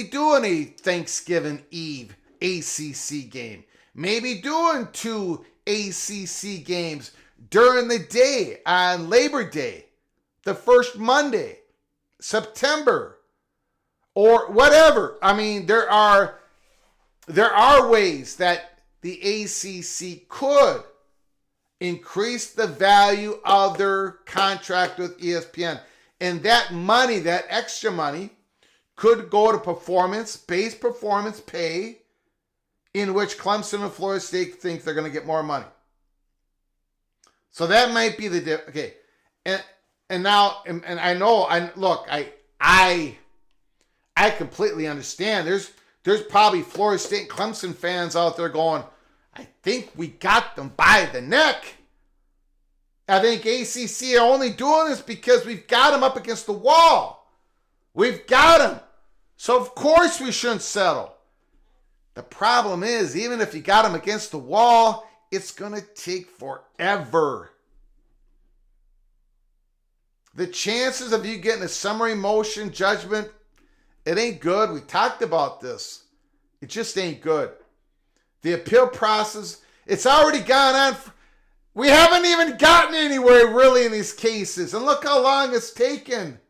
doing a Thanksgiving Eve ACC game, maybe doing 2 ACC games during the day on Labor Day, the first Monday, September, or whatever. I mean, there are ways that the ACC could increase the value of their contract with ESPN. And that money, that extra money, could go to base performance pay, in which Clemson and Florida State think they're going to get more money. So that might be the okay. And now, and I know, I completely understand. There's probably Florida State and Clemson fans out there going, I think we got them by the neck. I think ACC are only doing this because we've got them up against the wall. We've got them. So, of course, we shouldn't settle. The problem is, even if you got them against the wall, it's going to take forever. The chances of you getting a summary motion judgment, it ain't good. We talked about this. It just ain't good. The appeal process, it's already gone on. We haven't even gotten anywhere really in these cases. And look how long it's taken.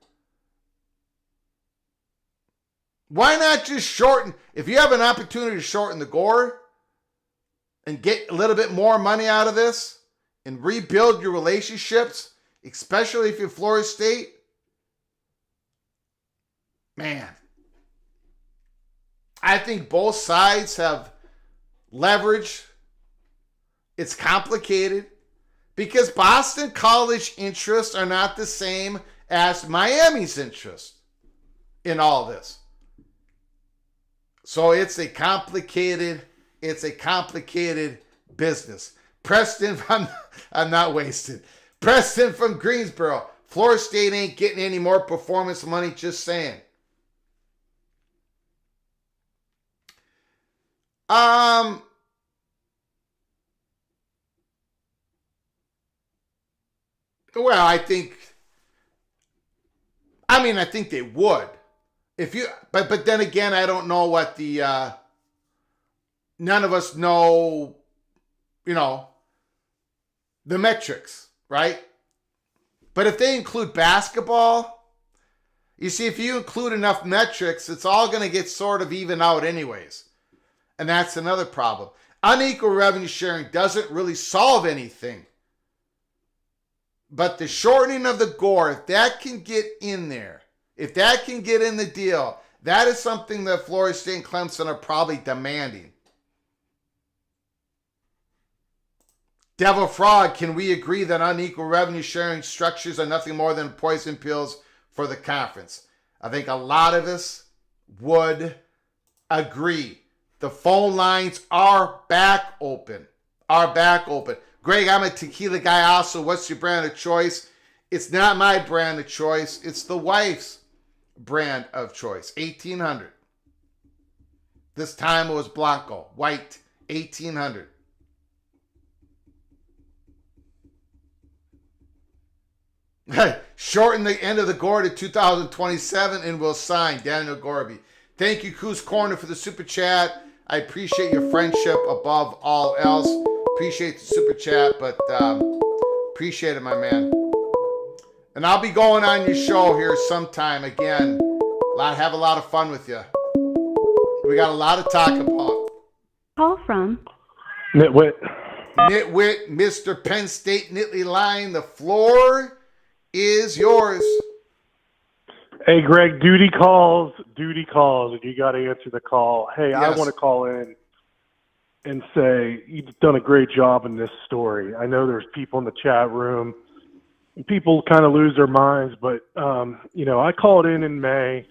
Why not just shorten? If you have an opportunity to shorten the gore and get a little bit more money out of this and rebuild your relationships, especially if you're Florida State, man, I think both sides have leverage. It's complicated because Boston College interests are not the same as Miami's interests in all this. So it's a complicated business. Preston, I'm not wasted. Preston from Greensboro. Florida State ain't getting any more performance money, just saying. Well, I think they would. If you, but then again, I don't know what the, none of us know, the metrics, right? But if they include basketball, you see, if you include enough metrics, it's all going to get sort of even out anyways. And that's another problem. Unequal revenue sharing doesn't really solve anything. But the shortening of the gore, if that can get in there, if that can get in the deal, that is something that Florida State and Clemson are probably demanding. Devil Frog, can we agree that unequal revenue sharing structures are nothing more than poison pills for the conference? I think a lot of us would agree. The phone lines are back open. Greg, I'm a tequila guy also. What's your brand of choice? It's not my brand of choice. It's the wife's brand of choice. 1800. This time it was Blanco. White. 1800. Shorten the end of the gore to 2027 and we'll sign. Daniel Gorby. Thank you, Coos Corner, for the super chat. I appreciate your friendship above all else. Appreciate the super chat, but appreciate it, my man. And I'll be going on your show here sometime again. Have a lot of fun with you. We got a lot to talk about. Call from Nitwit, Mr. Penn State Nittany Lion. The floor is yours. Hey, Greg, duty calls, and you got to answer the call. Hey, yes. I want to call in and say you've done a great job in this story. I know there's people in the chat room, and people kind of lose their minds, but, I called in May,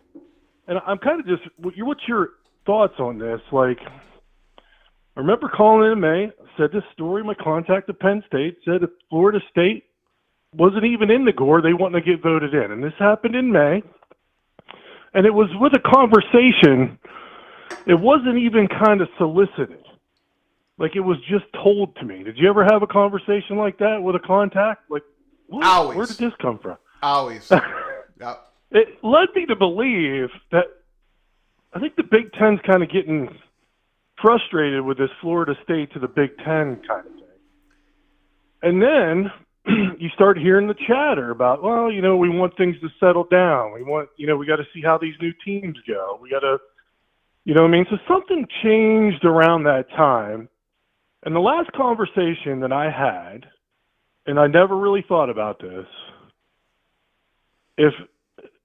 and I'm kind of just – what's your thoughts on this? Like, I remember calling in May, said this story, my contact at Penn State, said if Florida State wasn't even in the gore, they wanted to get voted in. And this happened in May. And it was with a conversation. It wasn't even kind of solicited. Like, it was just told to me. Did you ever have a conversation like that with a contact? Like, Always. Where did this come from? Always. Yep. It led me to believe that I think the Big Ten's kind of getting frustrated with this Florida State to the Big Ten kind of thing. And then you start hearing the chatter about, well, we want things to settle down. We want, we got to see how these new teams go. We got to, So something changed around that time. And the last conversation that I had, and I never really thought about this, if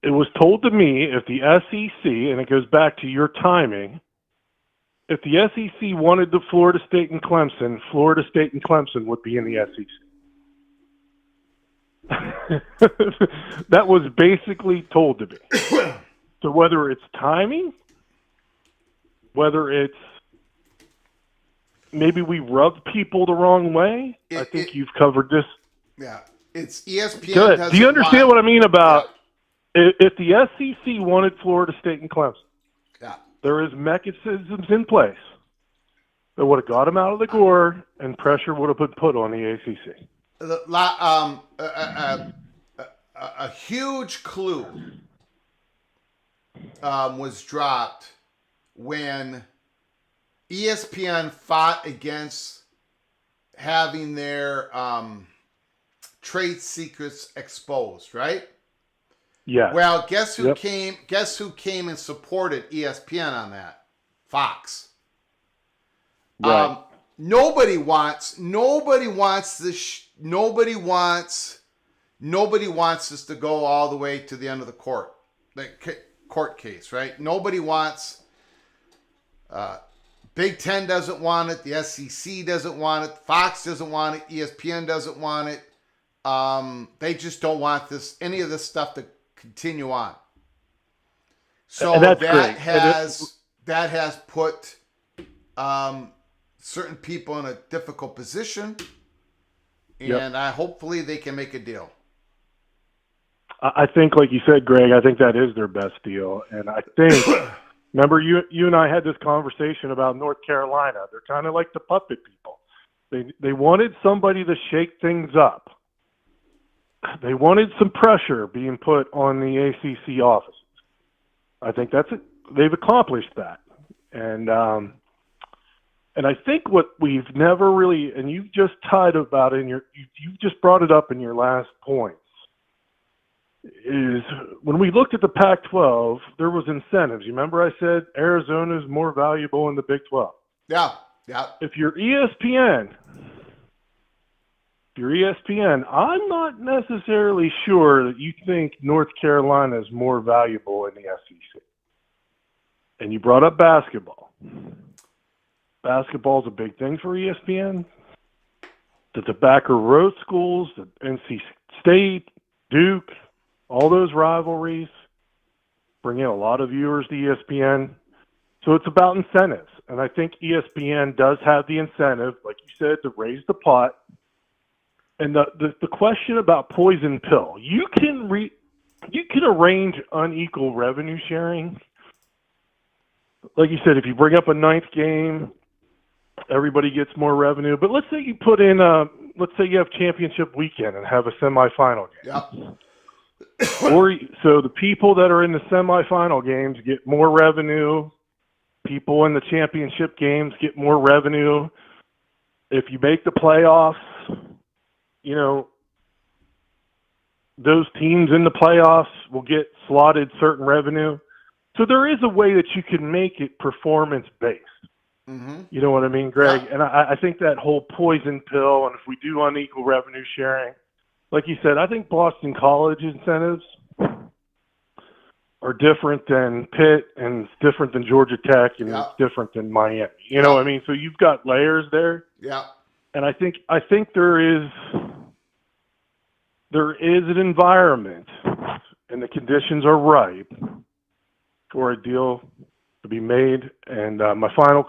it was told to me, if the SEC, and it goes back to your timing, if the SEC wanted the Florida State and Clemson would be in the SEC. That was basically told to me. So whether it's timing, whether it's maybe we rubbed people the wrong way. I think you've covered this. Yeah, it's ESPN. Good. Do you understand what I mean about if the SEC wanted Florida State and Clemson? Yeah. There is mechanisms in place that would have got them out of the gore, and pressure would have been put on the ACC. A huge clue was dropped when ESPN fought against having their trade secrets exposed, right? Yeah. Well, guess who came? Guess who came and supported ESPN on that? Fox. Right. Nobody wants this. Nobody wants this to go all the way to the end of the court case, right? Nobody wants. Big Ten doesn't want it. The SEC doesn't want it. Fox doesn't want it. ESPN doesn't want it. They just don't want any of this stuff to continue on. So that has put certain people in a difficult position, and hopefully they can make a deal. I think, like you said, Greg, I think that is their best deal, and I think. Remember, you and I had this conversation about North Carolina. They're kind of like the puppet people. They wanted somebody to shake things up. They wanted some pressure being put on the ACC offices. I think they've accomplished that. And I think what we've never really, and you've just tied about you just brought it up in your last point, is when we looked at the Pac-12, there was incentives. You remember I said Arizona is more valuable in the Big 12. Yeah. If you're ESPN, I'm not necessarily sure that you think North Carolina is more valuable in the SEC. And you brought up basketball. Basketball is a big thing for ESPN. The Tobacco Road schools, the NC State, Duke, all those rivalries bring in a lot of viewers to ESPN. So it's about incentives. And I think ESPN does have the incentive, like you said, to raise the pot. And the question about poison pill, you can arrange unequal revenue sharing. Like you said, if you bring up a ninth game, everybody gets more revenue. But let's say you put in let's say you have championship weekend and have a semifinal game. Yep. So the people that are in the semifinal games get more revenue. People in the championship games get more revenue. If you make the playoffs, those teams in the playoffs will get slotted certain revenue. So there is a way that you can make it performance-based. Mm-hmm. You know what I mean, Greg? Yeah. And I think that whole poison pill, and if we do unequal revenue sharing, like you said, I think Boston College incentives are different than Pitt, and it's different than Georgia Tech, and it's different than Miami. You know what I mean? So you've got layers there. Yeah. And I think there is an environment, and the conditions are ripe for a deal to be made. And my final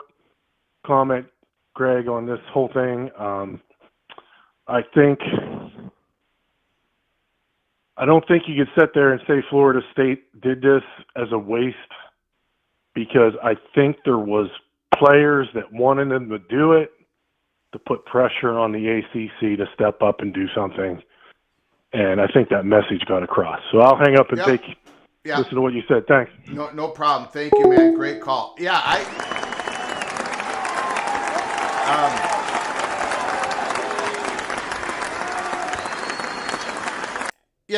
comment, Greg, on this whole thing, I don't think you could sit there and say Florida State did this as a waste, because I think there was players that wanted them to do it, to put pressure on the ACC to step up and do something. And I think that message got across. So I'll hang up and listen to what you said. Thanks. No problem. Thank you, man. Great call. Yeah,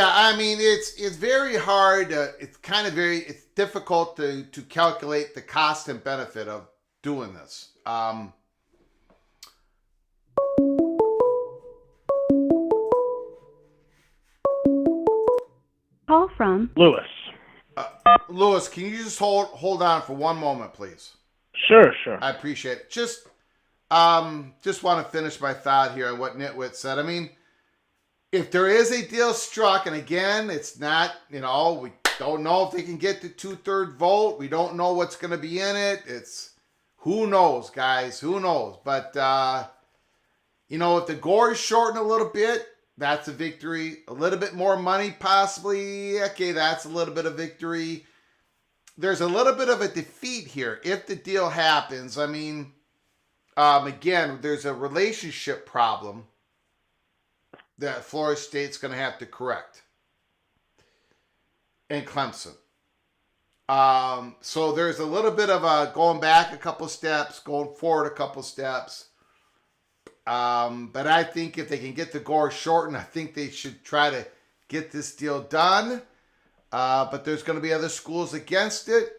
I mean, it's very hard. It's difficult to calculate the cost and benefit of doing this. Call from Lewis. Lewis, can you just hold on for one moment, please? Sure. I appreciate it. Just want to finish my thought here on what Nitwit said. I mean, if there is a deal struck, and again, it's not, we don't know if they can get the 2/3 vote. We don't know what's going to be in it. Who knows, guys? Who knows? But, if the gore is shortened a little bit, that's a victory. A little bit more money, possibly. Okay, that's a little bit of victory. There's a little bit of a defeat here if the deal happens. I mean, again, there's a relationship problem that Florida State's going to have to correct. And Clemson. So there's a little bit of a going back a couple steps, going forward a couple steps. But I think if they can get the gore shortened, I think they should try to get this deal done. But there's going to be other schools against it.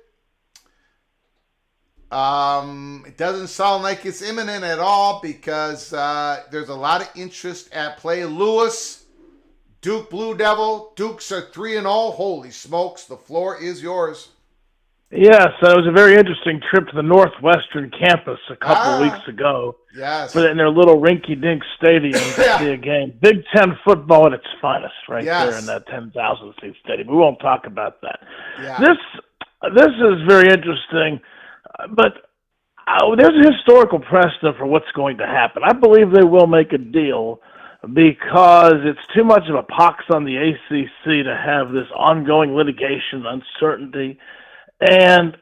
It doesn't sound like it's imminent at all because there's a lot of interest at play. Lewis, Duke Blue Devil. Dukes are 3-0. Holy smokes, the floor is yours. Yes, it was a very interesting trip to the Northwestern campus a couple weeks ago. Yes. In their little rinky-dink stadium to see a game. Big Ten football at its finest right there in that 10,000-seat stadium. We won't talk about that. Yeah. This is very interesting, but there's a historical precedent for what's going to happen. I believe they will make a deal because it's too much of a pox on the ACC to have this ongoing litigation uncertainty. And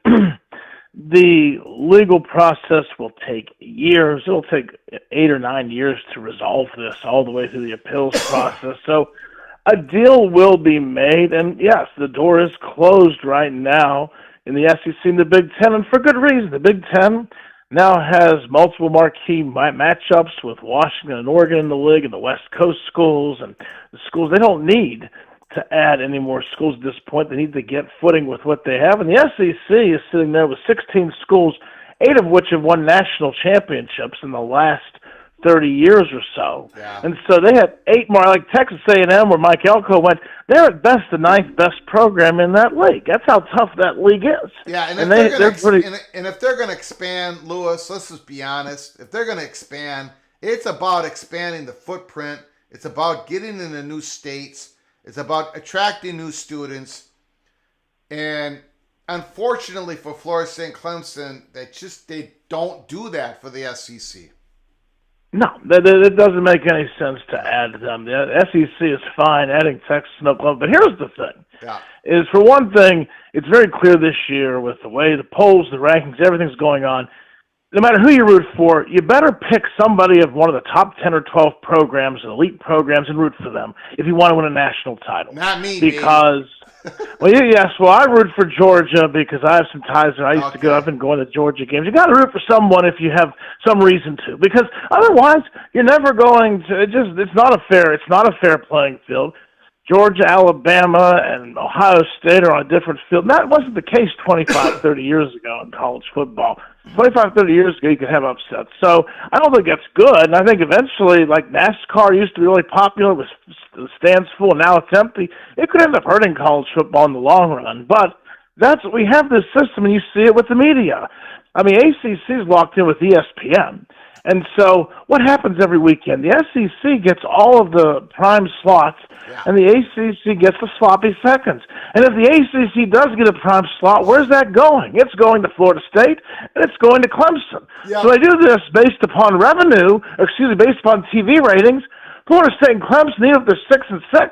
the legal process will take years. It'll take 8 or 9 years to resolve this all the way through the appeals process. So a deal will be made. And, yes, the door is closed right now in the SEC and the Big Ten, and for good reason. The Big Ten now has multiple marquee matchups with Washington and Oregon in the league and the West Coast schools. And the schools, they don't need to add any more schools at this point. They need to get footing with what they have. And the SEC is sitting there with 16 schools, 8 of which have won national championships in the last 30 years or so. Yeah. And so they had 8 more, like Texas A&M, where Mike Elko went. They're at best the 9th best program in that league. That's how tough that league is. Yeah, and if they're going to expand, Lewis, let's just be honest. If they're going to expand, it's about expanding the footprint. It's about getting into new states. It's about attracting new students. And unfortunately for Florida State and Clemson, they don't do that for the SEC. No, it doesn't make any sense to add them. The SEC is fine, adding Texas and Oklahoma. But here's the thing. Yeah. Is for one thing, it's very clear this year with the way the polls, the rankings, everything's going on, no matter who you root for, you better pick somebody of one of the top 10 or 12 programs, elite programs, and root for them if you want to win a national title. Not me, because, I root for Georgia because I have some ties there. I've been going to Georgia games. You got to root for someone if you have some reason to, because otherwise you're never going to. It's not a fair playing field. Georgia, Alabama, and Ohio State are on a different field. And that wasn't the case 25, 30 years ago in college football. 25, 30 years ago, you could have upsets. So I don't think that's good. And I think eventually, like NASCAR used to be really popular with the stands full, and now it's empty. It could end up hurting college football in the long run. But we have this system, and you see it with the media. I mean, ACC is locked in with ESPN. And so what happens every weekend? The SEC gets all of the prime slots, and the ACC gets the sloppy seconds. And if the ACC does get a prime slot, where's that going? It's going to Florida State, and it's going to Clemson. Yeah. So they do this based upon based upon TV ratings. Florida State and Clemson, even if they're 6-6,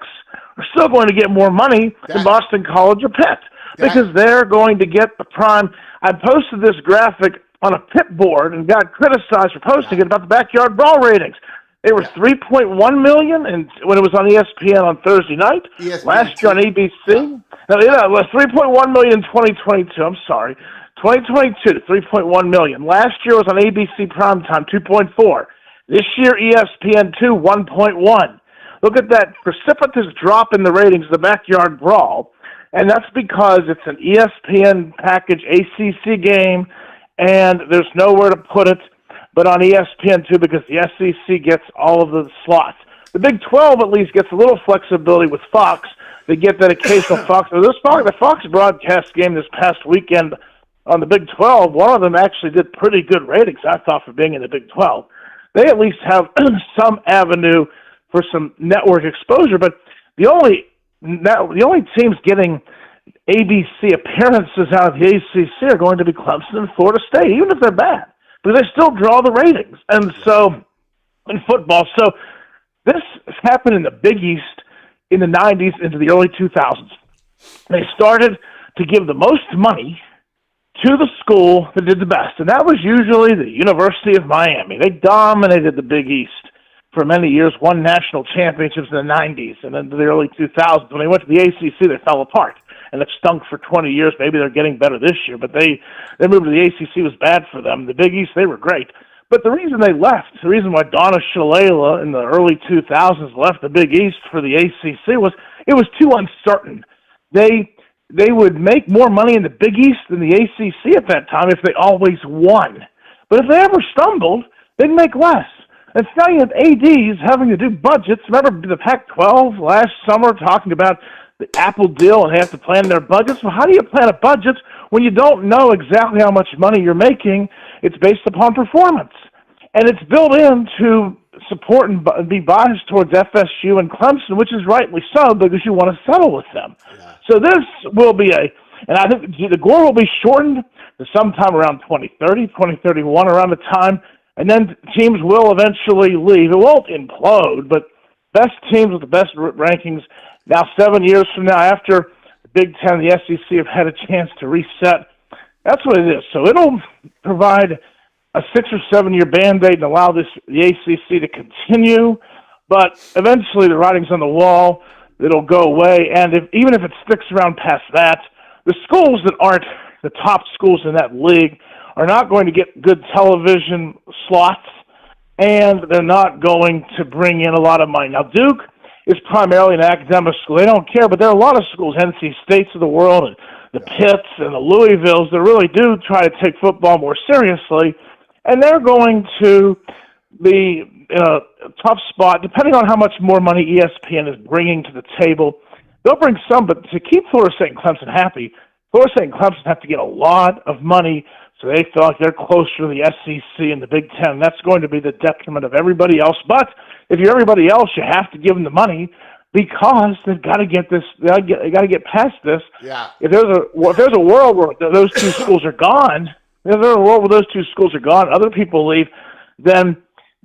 are still going to get more money than Boston College or Pitt because they're going to get the prime. I posted this graphic on a Pitt board and got criticized for posting it about the backyard brawl ratings. They were 3.1 million and when it was on ESPN on Thursday night. Last year on ABC. It was 3.1 million in 2022. I'm sorry. 2022, 3.1 million. Last year was on ABC primetime, 2.4. This year, ESPN2, 1.1. Look at that precipitous drop in the ratings of the backyard brawl. And that's because it's an ESPN package ACC game, and there's nowhere to put it but on ESPN2 because the SEC gets all of the slots. The Big 12 at least gets a little flexibility with Fox. They get that occasional Fox. The Fox broadcast game this past weekend on the Big 12, one of them actually did pretty good ratings, I thought, for being in the Big 12. They at least have some avenue for some network exposure, but the only teams getting ABC appearances out of the ACC are going to be Clemson and Florida State, even if they're bad, because they still draw the ratings. And so in football, so this happened in the Big East in the 90s into the early 2000s. They started to give the most money to the school that did the best, and that was usually the University of Miami. They dominated the Big East for many years, won national championships in the 90s and into the early 2000s. When they went to the ACC, they fell apart, and it stunk for 20 years. Maybe they're getting better this year, but they moved to the ACC was bad for them. The Big East, they were great. But the reason they left, the reason why Donna Shalala in the early 2000s left the Big East for the ACC was it was too uncertain. They would make more money in the Big East than the ACC at that time if they always won. But if they ever stumbled, they'd make less. And now you have ADs having to do budgets. Remember the Pac-12 last summer talking about the Apple deal and they have to plan their budgets? Well, how do you plan a budget when you don't know exactly how much money you're making? It's based upon performance. And it's built in to support and be biased towards FSU and Clemson, which is rightly so because you want to settle with them. Yeah. So this will be and I think the gore will be shortened to sometime around 2030, 2031, around the time, and then teams will eventually leave. It won't implode, but best teams with the best rankings now 7 years from now, after the Big Ten and the SEC have had a chance to reset, that's what it is. So it'll provide a 6 or 7 year Band-Aid and allow the ACC to continue, but eventually the writing's on the wall. It'll go away, and even if it sticks around past that, the schools that aren't the top schools in that league are not going to get good television slots, and they're not going to bring in a lot of money. Now, Duke is primarily an academic school. They don't care, but there are a lot of schools, NC States of the world, and the Pitts and the Louisvilles, that really do try to take football more seriously, and they're going to be in a tough spot, depending on how much more money ESPN is bringing to the table. They'll bring some, but to keep Florida State and Clemson happy, Florida State and Clemson have to get a lot of money, so they feel like they're closer to the SEC and the Big Ten. That's going to be the detriment of everybody else. But if you're everybody else, you have to give them the money because they've got to get this. They got to get past this. Yeah. If there's a world where those two schools are gone, other people leave, then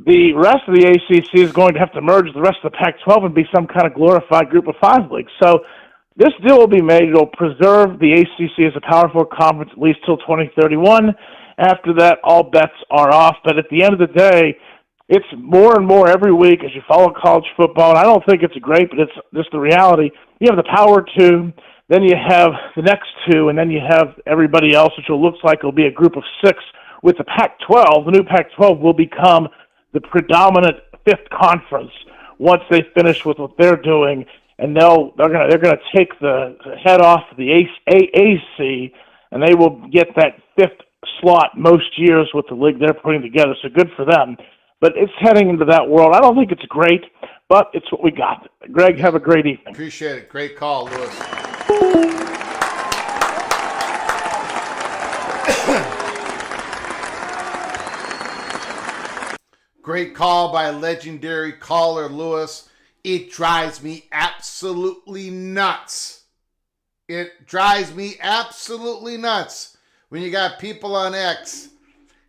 the rest of the ACC is going to have to merge the rest of the Pac-12 and be some kind of glorified Group of Five league. So this deal will be made. It'll preserve the ACC as a Power Four conference at least till 2031. After that, all bets are off. But at the end of the day, it's more and more every week as you follow college football. And I don't think it's great, but it's just the reality. You have the Power Two, then you have the next two, and then you have everybody else, which looks like it'll be a group of six. With the Pac-12, the new Pac-12 will become the predominant fifth conference once they finish with what they're doing, and they're gonna take the head off the AAC, and they will get that fifth slot most years with the league they're putting together. So good for them. But it's heading into that world. I don't think it's great, but it's what we got. Greg, have a great evening. Appreciate it. Great call, Lewis. Great call by a legendary caller, Lewis. It drives me absolutely nuts. It drives me absolutely nuts when you got people on X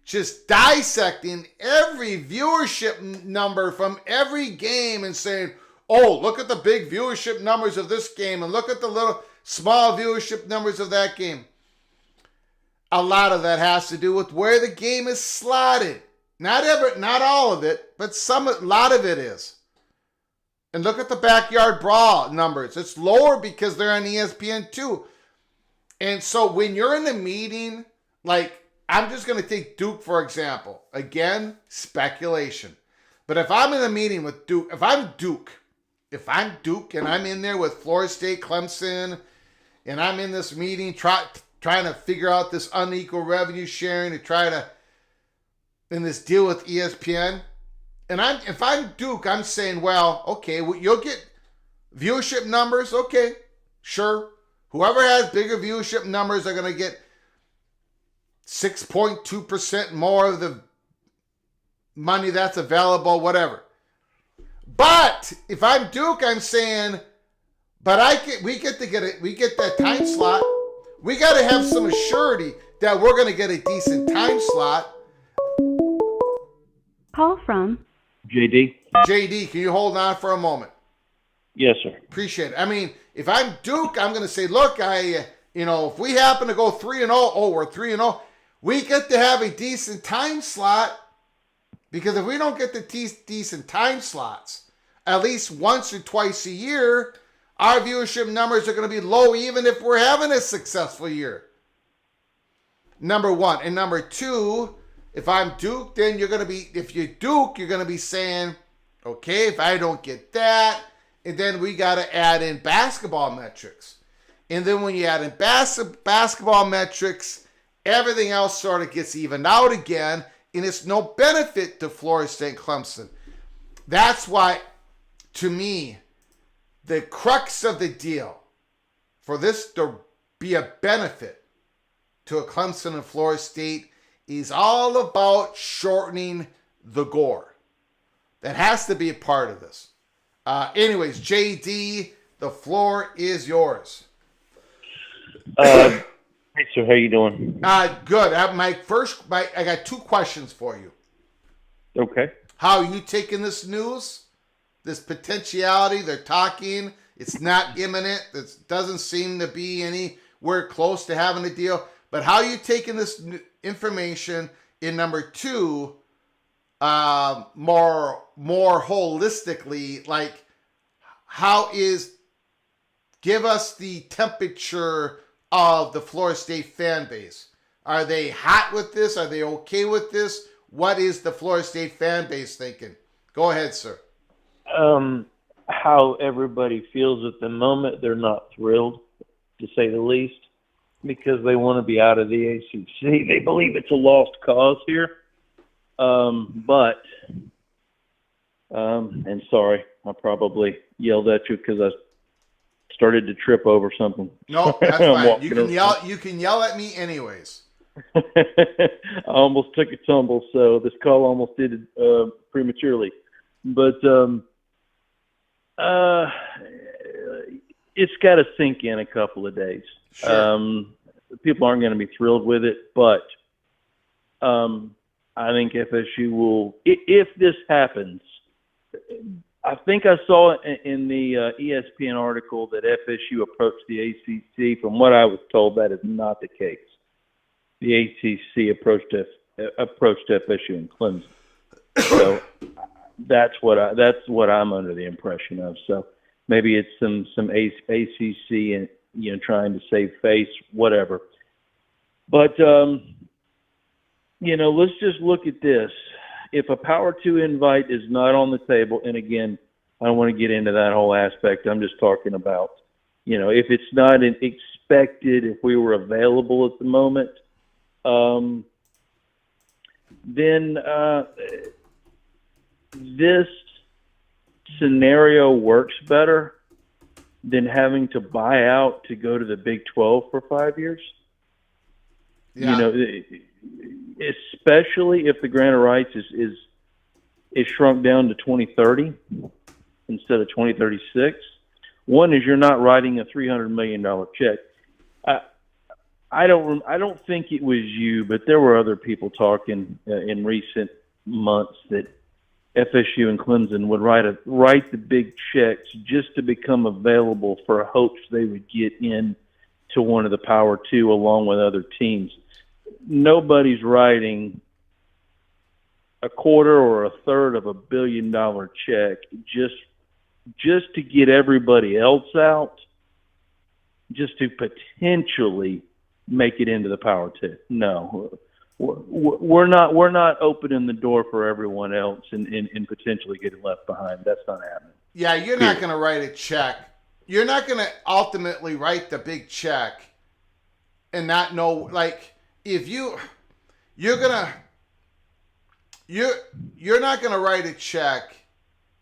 just dissecting every viewership number from every game and saying, oh, look at the big viewership numbers of this game and look at the little small viewership numbers of that game. A lot of that has to do with where the game is slotted. Not all of it, but a lot of it is. And look at the Backyard Brawl numbers. It's lower because they're on ESPN too. And so when you're in a meeting, like I'm just going to take Duke for example. Again, speculation. But if I'm in a meeting with Duke, if I'm Duke and I'm in there with Florida State, Clemson, and I'm in this meeting trying to figure out this unequal revenue sharing to try to in this deal with ESPN, and if I'm Duke, I'm saying, well, okay, you'll get viewership numbers, okay, sure. Whoever has bigger viewership numbers are going to get 6.2% more of the money that's available, whatever. But if I'm Duke, I'm saying, But we get that time slot. We got to have some assurity that we're going to get a decent time slot. Call from JD. JD, can you hold on for a moment? Yes, sir. Appreciate it. I mean, if I'm Duke, I'm going to say, look, if we happen to go 3-0, we're 3-0. We get to have a decent time slot, because if we don't get the decent time slots at least once or twice a year, our viewership numbers are going to be low, even if we're having a successful year. Number one. And number two, if I'm Duke, then if you're Duke, you're going to be saying, okay, if I don't get that, and then we got to add in basketball metrics. And then when you add in basketball metrics, everything else sort of gets evened out again, and it's no benefit to Florida State and Clemson. That's why, to me, the crux of the deal for this to be a benefit to a Clemson and Florida State is all about shortening the gore. That has to be a part of this. Anyways, JD, the floor is yours. Hey, sir, how you doing? Good. I got two questions for you. Okay. How are you taking this news? This potentiality, they're talking. It's not imminent. It doesn't seem to be anywhere close to having a deal. But how are you taking this information? In number two, more holistically, like give us the temperature of the Florida State fan base. Are they hot with this? Are they okay with this? What is the Florida State fan base thinking? Go ahead, sir. How everybody feels at the moment, they're not thrilled, to say the least, because they want to be out of the ACC. They believe it's a lost cause here. And sorry, I probably yelled at you because I started to trip over something. No, that's fine. You can yell at me anyways. I almost took a tumble, so this call almost did prematurely. But it's got to sink in a couple of days. Sure. People aren't going to be thrilled with it, but I think FSU will, if this happens. I think I saw in the ESPN article that FSU approached the ACC. From what I was told, that is not the case. The ACC approached FSU and Clemson. So that's what I'm under the impression of. So maybe it's some ACC and trying to save face, whatever. But let's just look at this. If a Power 2 invite is not on the table, and again, I don't want to get into that whole aspect. I'm just talking about, if it's not expected, if we were available at the moment, then this scenario works better than having to buy out to go to the Big 12 for 5 years. Yeah. Especially if the grant of rights is shrunk down to 2030 instead of 2036. One is you're not writing a $300 million check. I don't think it was you, but there were other people talking in recent months that FSU and Clemson would write the big checks just to become available for hopes they would get in to one of the Power 2 along with other teams. Nobody's writing a quarter or a third of $1 billion check just to get everybody else out, just to potentially make it into the Power 2. No, we're not opening the door for everyone else and potentially getting left behind. That's not happening. Yeah, you're not going to write a check. You're not going to ultimately write the big check and not know, like, if you're not gonna write a check.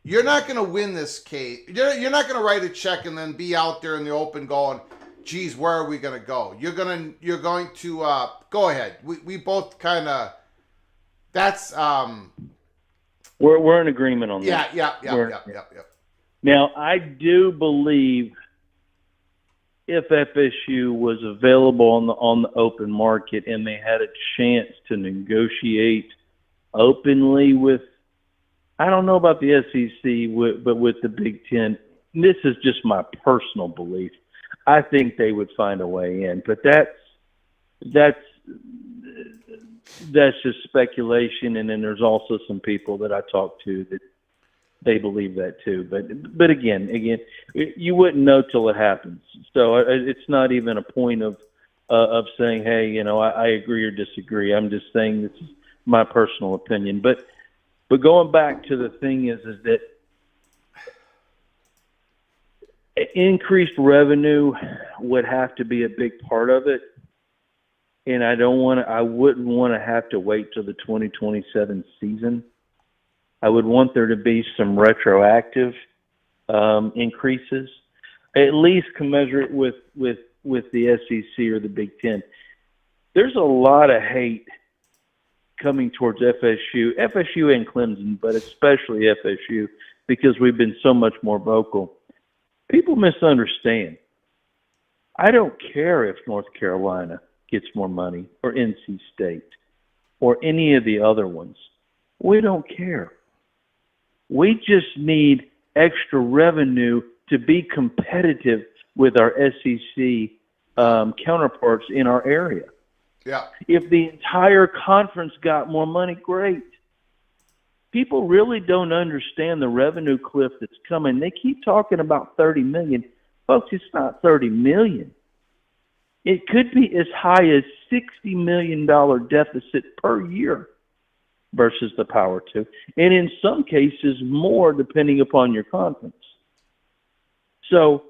You're not gonna win this case. You're not gonna write a check and then be out there in the open going, "Geez, where are we gonna go?" You're going to go ahead. We both kind of. That's We're in agreement on that. Yeah. Now I do believe if FSU was available on the open market and they had a chance to negotiate openly with, I don't know about the SEC, but with the Big Ten, this is just my personal belief. I think they would find a way in, but that's just speculation. And then there's also some people that I talk to that they believe that too. But again, you wouldn't know till it happens. So it's not even a point of saying, hey, I agree or disagree. I'm just saying this is my personal opinion. But going back to the thing is that increased revenue would have to be a big part of it. And I wouldn't want to have to wait till the 2027 season. I would want there to be some retroactive increases, at least commensurate with the SEC or the Big Ten. There's a lot of hate coming towards FSU and Clemson, but especially FSU, because we've been so much more vocal. People misunderstand. I don't care if North Carolina gets more money or NC State or any of the other ones. We don't care. We just need extra revenue to be competitive with our SEC counterparts in our area. Yeah. If the entire conference got more money, great. People really don't understand the revenue cliff that's coming. They keep talking about $30 million. Folks, it's not $30 million. It could be as high as $60 million deficit per year versus the Power 2. And in some cases, more depending upon your conference. So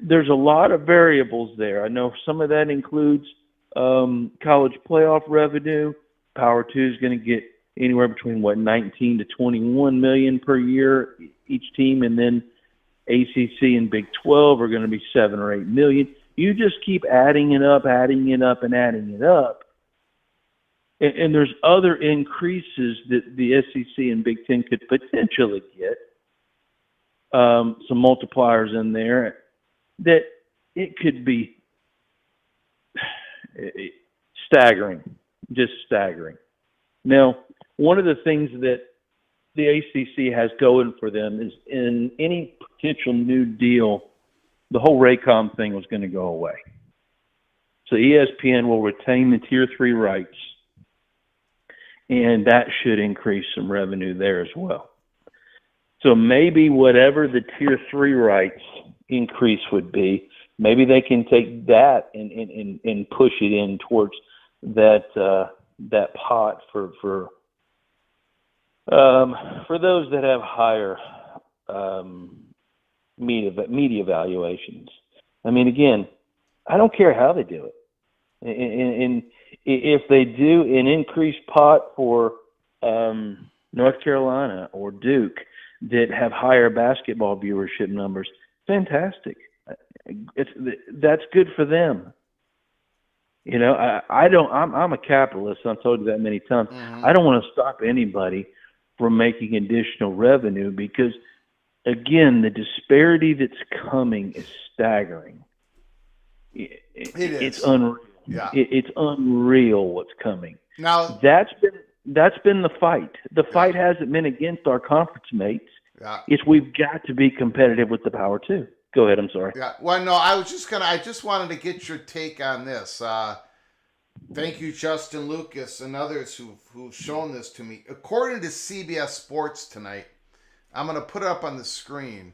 there's a lot of variables there. I know some of that includes college playoff revenue. Power 2 is going to get anywhere between 19 to 21 million per year each team, and then ACC and Big 12 are going to be 7 or 8 million. You just keep adding it up, and adding it up. And there's other increases that the SEC and Big Ten could potentially get, some multipliers in there, that it could be staggering, just staggering. Now, one of the things that the ACC has going for them is in any potential new deal, the whole Raycom thing was going to go away. So ESPN will retain the Tier 3 rights, and that should increase some revenue there as well. So maybe whatever the Tier 3 rights increase would be, maybe they can take that and push it in towards that pot for those that have higher media valuations. I mean, again, I don't care how they do it. And if they do an increased pot for North Carolina or Duke that have higher basketball viewership numbers, fantastic. That's good for them. I'm a capitalist. I've told you that many times. Mm-hmm. I don't want to stop anybody from making additional revenue because, again, the disparity that's coming is staggering. It's unreal. Yeah. It's unreal what's coming. Now that's been the fight. The fight hasn't been against our conference mates. Yeah. It's we've got to be competitive with the Power 2. Go ahead. I'm sorry. Yeah. Well, no, I just wanted to get your take on this. Thank you, Justin Lucas and others who've shown this to me. According to CBS Sports tonight, I'm going to put it up on the screen.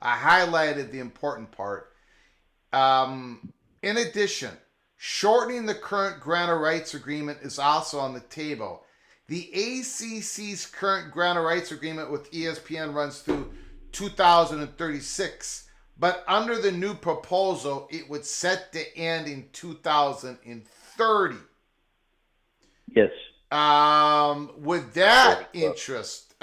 I highlighted the important part. In addition, shortening the current grant of rights agreement is also on the table. The ACC's current grant of rights agreement with ESPN runs through 2036. But under the new proposal, it would set to end in 2030. Yes. Would that interest,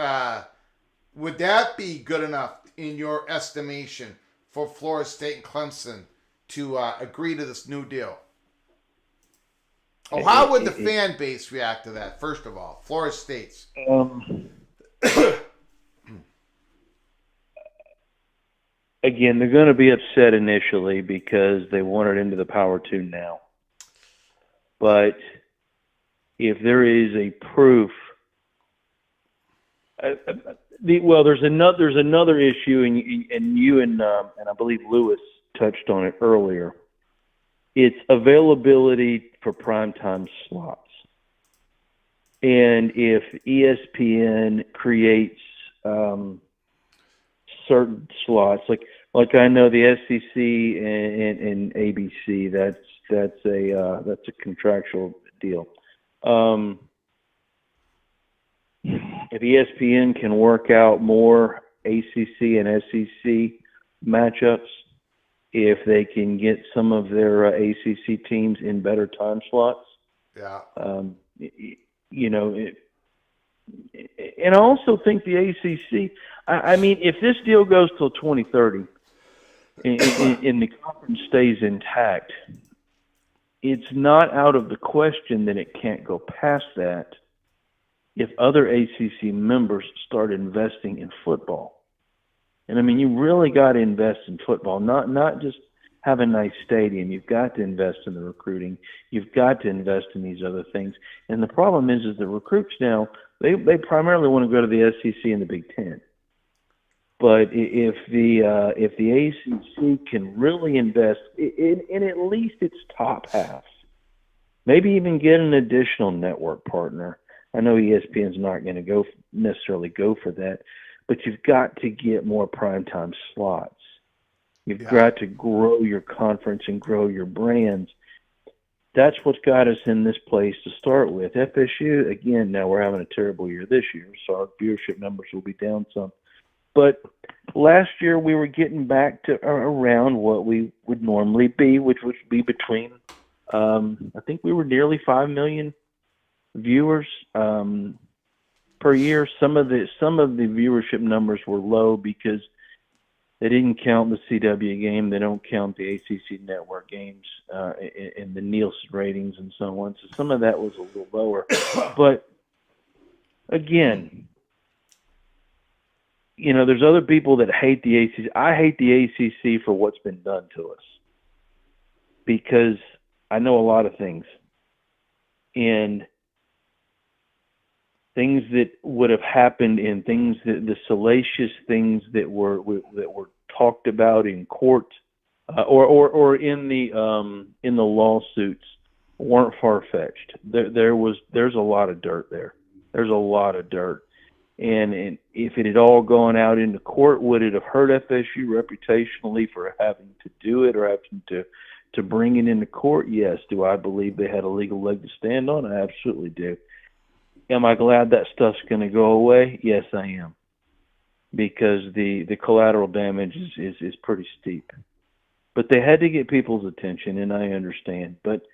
would that be good enough in your estimation for Florida State and Clemson to agree to this new deal? Oh, how would the fan base react to that, first of all? Florida State's. again, they're going to be upset initially because they want it into the Power 2 now. But if there is a proof, there's another issue, and you and I believe Lewis touched on it earlier. It's availability for primetime slots. And if ESPN creates certain slots, like I know the SEC and ABC, that's a contractual deal. If ESPN can work out more ACC and SEC matchups, if they can get some of their ACC teams in better time slots, and I also think the ACC. I mean, if this deal goes till 2030, and the conference stays intact, it's not out of the question that it can't go past that if other ACC members start investing in football. And I mean, you really got to invest in football, not just have a nice stadium. You've got to invest in the recruiting. You've got to invest in these other things. And the problem is the recruits now, they primarily want to go to the SEC and the Big Ten. But if the ACC can really invest in at least its top half, maybe even get an additional network partner. I know ESPN's not going to necessarily go for that, but you've got to get more primetime slots. You've got to grow your conference and grow your brands. That's what's got us in this place to start with. FSU, again, now we're having a terrible year this year, so our viewership numbers will be down some. But last year we were getting back to around what we would normally be, which would be between, I think we were nearly 5 million viewers per year. Some of the viewership numbers were low because they didn't count the CW game. They don't count the ACC network games and the Nielsen ratings and so on. So some of that was a little lower. But again, there's other people that hate the ACC. I hate the ACC for what's been done to us because I know a lot of things. And things that would have happened and things that the salacious things that were talked about in court or in the lawsuits weren't far-fetched. There's a lot of dirt there. There's a lot of dirt. And if it had all gone out into court, would it have hurt FSU reputationally for having to do it or having to bring it into court? Yes. Do I believe they had a legal leg to stand on? I absolutely do. Am I glad that stuff's going to go away? Yes, I am. Because the collateral damage is pretty steep. But they had to get people's attention, and I understand. But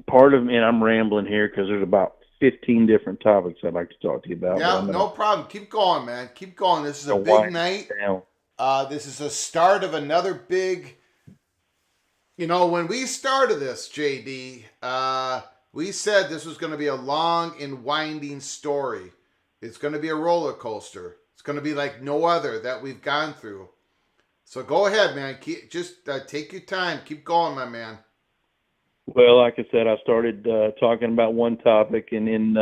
part of me, and I'm rambling here because there's about 15 different topics I'd like to talk to you about. Yeah, no problem. Keep going, man. Keep going. This is a big night. This is the start of another big. When we started this, JD, we said this was going to be a long and winding story. It's going to be a roller coaster. It's going to be like no other that we've gone through. So go ahead, man. Take your time. Keep going, my man. Well, like I said, I started talking about one topic, and in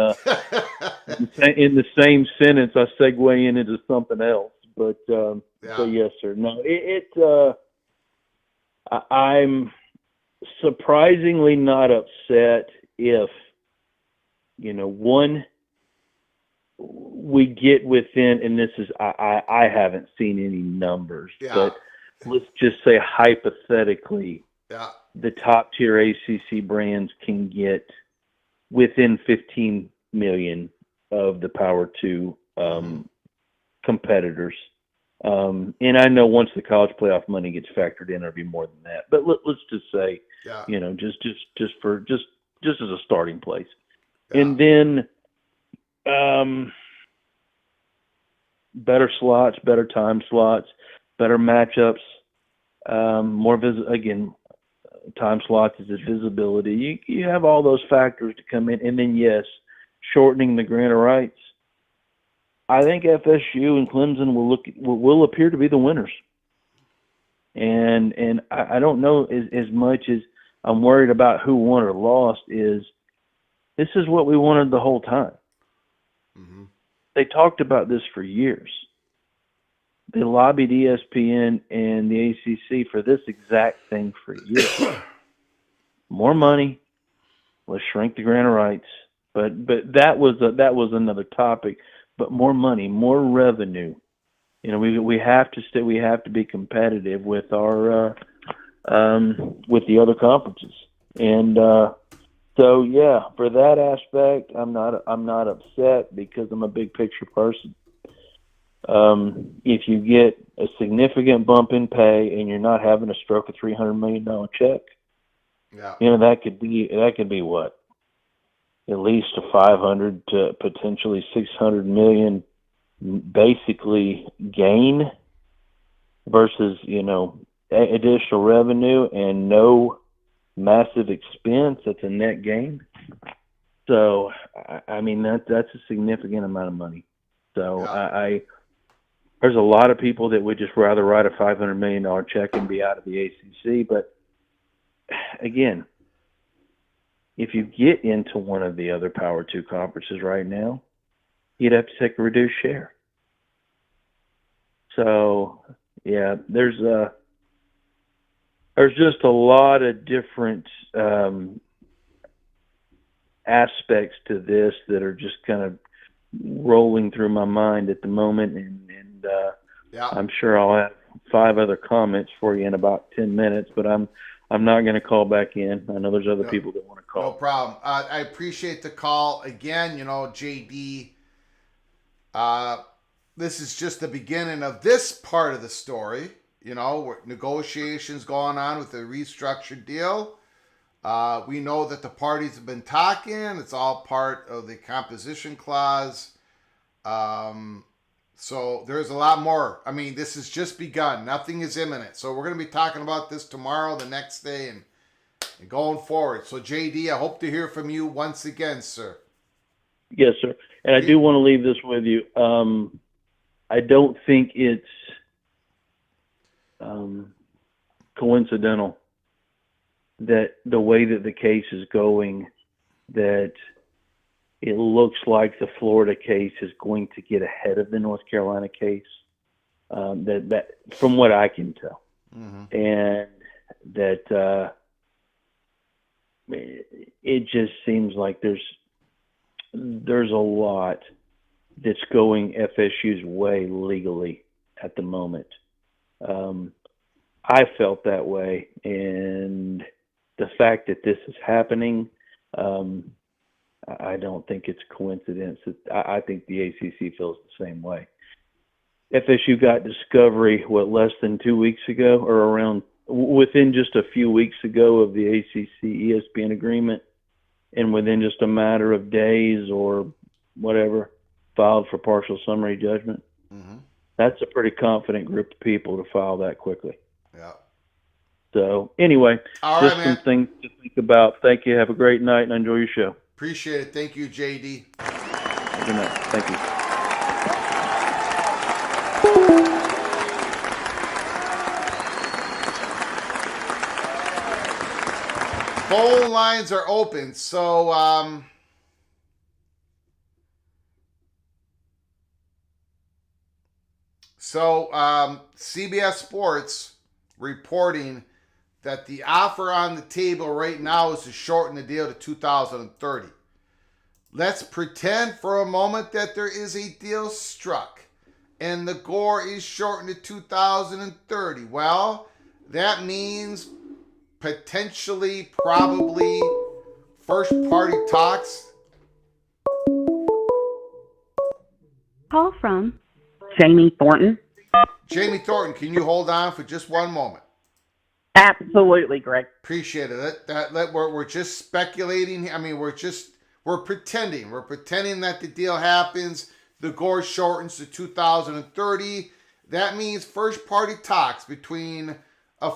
in the same sentence, I segue into something else. But so yes, sir. No, I'm surprisingly not upset if we get within, and this is I haven't seen any numbers, but let's just say hypothetically. Yeah. The top tier ACC brands can get within 15 million of the Power 2 competitors. And I know once the college playoff money gets factored in, it'll be more than that. But let's just say, just as a starting place. Yeah. And then better slots, better time slots, better matchups, time slots is visibility. You have all those factors to come in. And then, yes, shortening the grant of rights. I think FSU and Clemson will appear to be the winners. And I don't know as much as I'm worried about who won or lost. This is what we wanted the whole time. Mm-hmm. They talked about this for years. They lobbied ESPN and the ACC for this exact thing for years. More money, let's shrink the grant of rights. But that was another topic. But more money, more revenue. You know, we have to be competitive with our with the other conferences. And so yeah, for that aspect, I'm not upset because I'm a big picture person. If you get a significant bump in pay and you're not having to stroke a $300 million check, yeah, you know, that could be what? At least a 500 to potentially 600 million basically gain versus, you know, additional revenue and no massive expense. That's a net gain. So, I mean, that's a significant amount of money. So yeah. There's a lot of people that would just rather write a $500 million check and be out of the ACC. But again, if you get into one of the other Power 2 conferences right now, you'd have to take a reduced share. So, yeah, there's just a lot of different aspects to this that are just kind of rolling through my mind at the moment, and Yeah. I'm sure I'll have 5 other comments for you in about 10 minutes, but I'm not going to call back in. I know there's other people that want to call. No problem. I appreciate the call. Again, you know, JD, this is just the beginning of this part of the story. You know, negotiations going on with the restructured deal. We know that the parties have been talking. It's all part of the composition clause. So there's a lot more. I mean, this has just begun. Nothing is imminent. So we're going to be talking about this tomorrow, the next day, and going forward. So, JD, I hope to hear from you once again, sir. Yes, sir. And I do want to leave this with you. I don't think it's coincidental that the way that the case is going, that it looks like the Florida case is going to get ahead of the North Carolina case. That from what I can tell, and that it just seems like there's a lot that's going FSU's way legally at the moment. I felt that way, and the fact that this is happening, I don't think it's coincidence. I think the ACC feels the same way. FSU got discovery, less than 2 weeks ago, or around within just a few weeks ago of the ACC ESPN agreement, and within just a matter of days or whatever, filed for partial summary judgment. Mm-hmm. That's a pretty confident group of people to file that quickly. Yeah. So anyway, all just right, some things to think about. Thank you. Have a great night and enjoy your show. Appreciate it. Thank you, JD. Good night. Thank you. Phone lines are open. So, CBS Sports reporting that the offer on the table right now is to shorten the deal to 2030. Let's pretend for a moment that there is a deal struck and the gore is shortened to 2030. Well, that means potentially, probably, first party talks. Call from Jamie Thornton. Jamie Thornton, can you hold on for just one moment? Absolutely, Greg. Appreciate it. We're just speculating. I mean, we're pretending. We're pretending that the deal happens. The gore shortens to 2030. That means first party talks between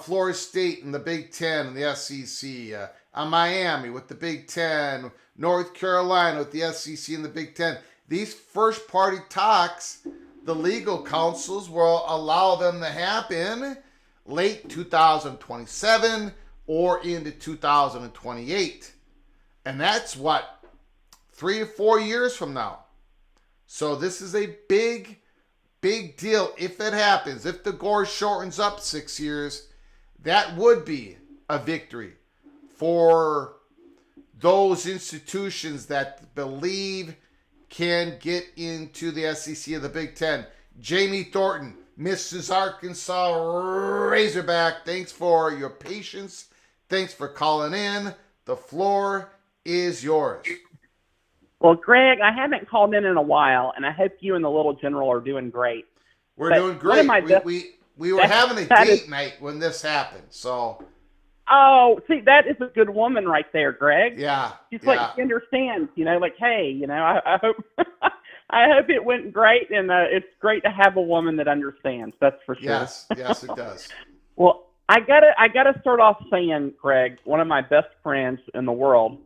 Florida State and the Big Ten and the SEC, Miami with the Big Ten, North Carolina with the SEC and the Big Ten. these first party talks, the legal counsels will allow them to happen late 2027 or into 2028. And that's what, 3 or 4 years from now. So this is a big deal if it happens. If the gore shortens up 6 years, that would be a victory for those institutions that believe can get into the SEC of the Big Ten. Jamie Thornton, Mrs. Arkansas Razorback, thanks for your patience. Thanks for calling in. The floor is yours. Well, Greg, I haven't called in a while, and I hope you and the little general are doing great. We're doing great. We were having a date night when this happened, so. Oh, see, that is a good woman right there, Greg. Yeah. She's like, she understands, like, hey, I hope I hope it went great, and it's great to have a woman that understands. That's for sure. Yes, it does. Well, I gotta start off saying, Greg, one of my best friends in the world,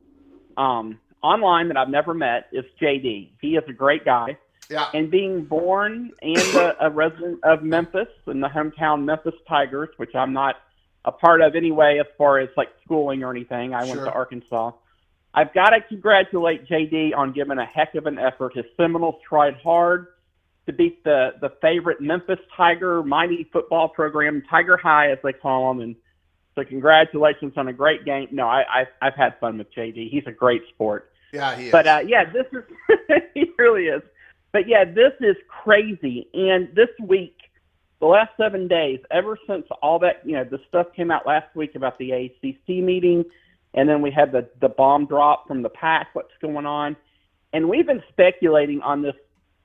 online that I've never met, is JD. He is a great guy. Yeah. And being born and a resident of Memphis in the hometown Memphis Tigers, which I'm not a part of anyway as far as like schooling or anything. I went to Arkansas. I've got to congratulate JD on giving a heck of an effort. His Seminoles tried hard to beat the favorite Memphis Tiger mighty football program, Tiger High as they call them. And so congratulations on a great game. No, I've had fun with JD. He's a great sport. Yeah, he is. But this is he really is. But yeah, this is crazy. And this week, the last 7 days, ever since all that, the stuff came out last week about the ACC meeting, and then we had the bomb drop from the PAC, what's going on. And we've been speculating on this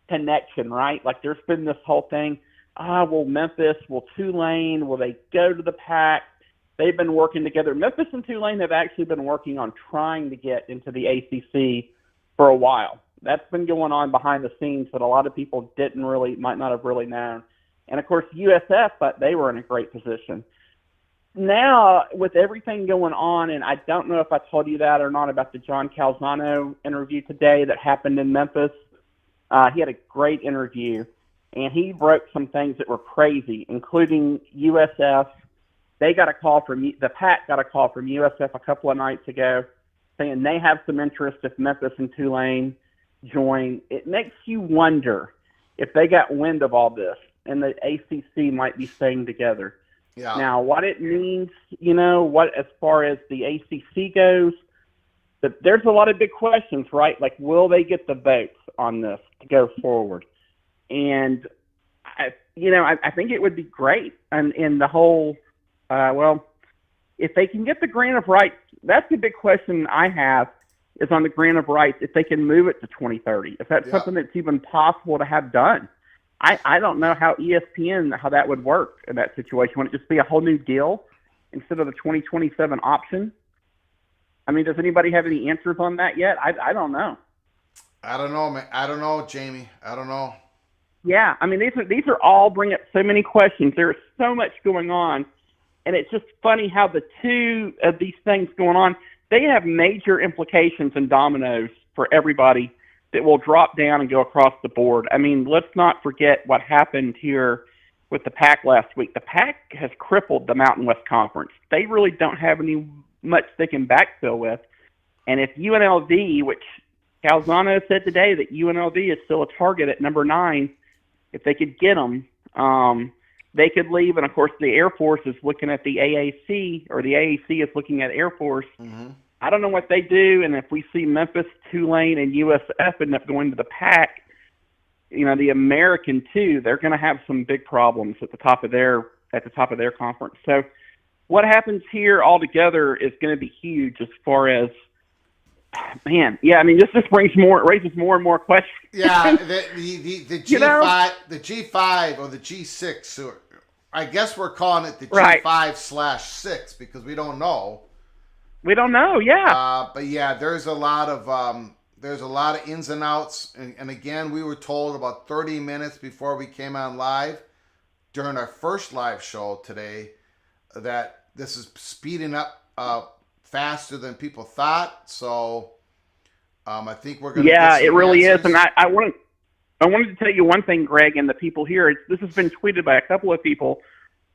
connection, right? Like there's been this whole thing, will Memphis, will Tulane, will they go to the PAC? They've been working together. Memphis and Tulane have actually been working on trying to get into the ACC for a while. That's been going on behind the scenes that a lot of people might not have really known. And, of course, USF, but they were in a great position. Now, with everything going on, and I don't know if I told you that or not about the John Calzano interview today that happened in Memphis. He had a great interview, and he broke some things that were crazy, including USF. The PAC got a call from USF a couple of nights ago saying they have some interest if Memphis and Tulane join. It makes you wonder if they got wind of all this and the ACC might be staying together. Yeah. Now, what it means, what as far as the ACC goes, there's a lot of big questions, right? Like, will they get the votes on this to go forward? And I think it would be great. And in the whole, if they can get the grant of rights, that's the big question I have is on the grant of rights, if they can move it to 2030, if that's something that's even possible to have done. I don't know how ESPN, how that would work in that situation. Would it just be a whole new deal instead of the 2027 option? I mean, does anybody have any answers on that yet? I don't know. I don't know, man. I don't know, Jamie. I don't know. Yeah, I mean, these are all bring up so many questions. There's so much going on, and it's just funny how the two of these things going on, they have major implications and dominoes for everybody that will drop down and go across the board. I mean, let's not forget what happened here with the PAC last week. The PAC has crippled the Mountain West Conference. They really don't have much they can backfill with. And if UNLV, which Calzano said today that UNLV is still a target at number 9, if they could get them, they could leave. And, of course, the Air Force is looking at the AAC, or the AAC is looking at Air Force. Mm-hmm. I don't know what they do, and if we see Memphis, Tulane, and USF end up going to the PAC, the American too, they're going to have some big problems at the top of their conference. So, what happens here altogether is going to be huge as far as, this just raises more and more questions. Yeah, the G5, the G5 or the G6, or I guess we're calling it the G5/6 because we don't know. We don't know, yeah. But yeah, there's a lot of ins and outs, and again, we were told about 30 minutes before we came on live during our first live show today that this is speeding up faster than people thought. So I think we're going to Yeah, get it some really answers. is. And I wanted to tell you one thing, Greg, and the people here. This has been tweeted by a couple of people.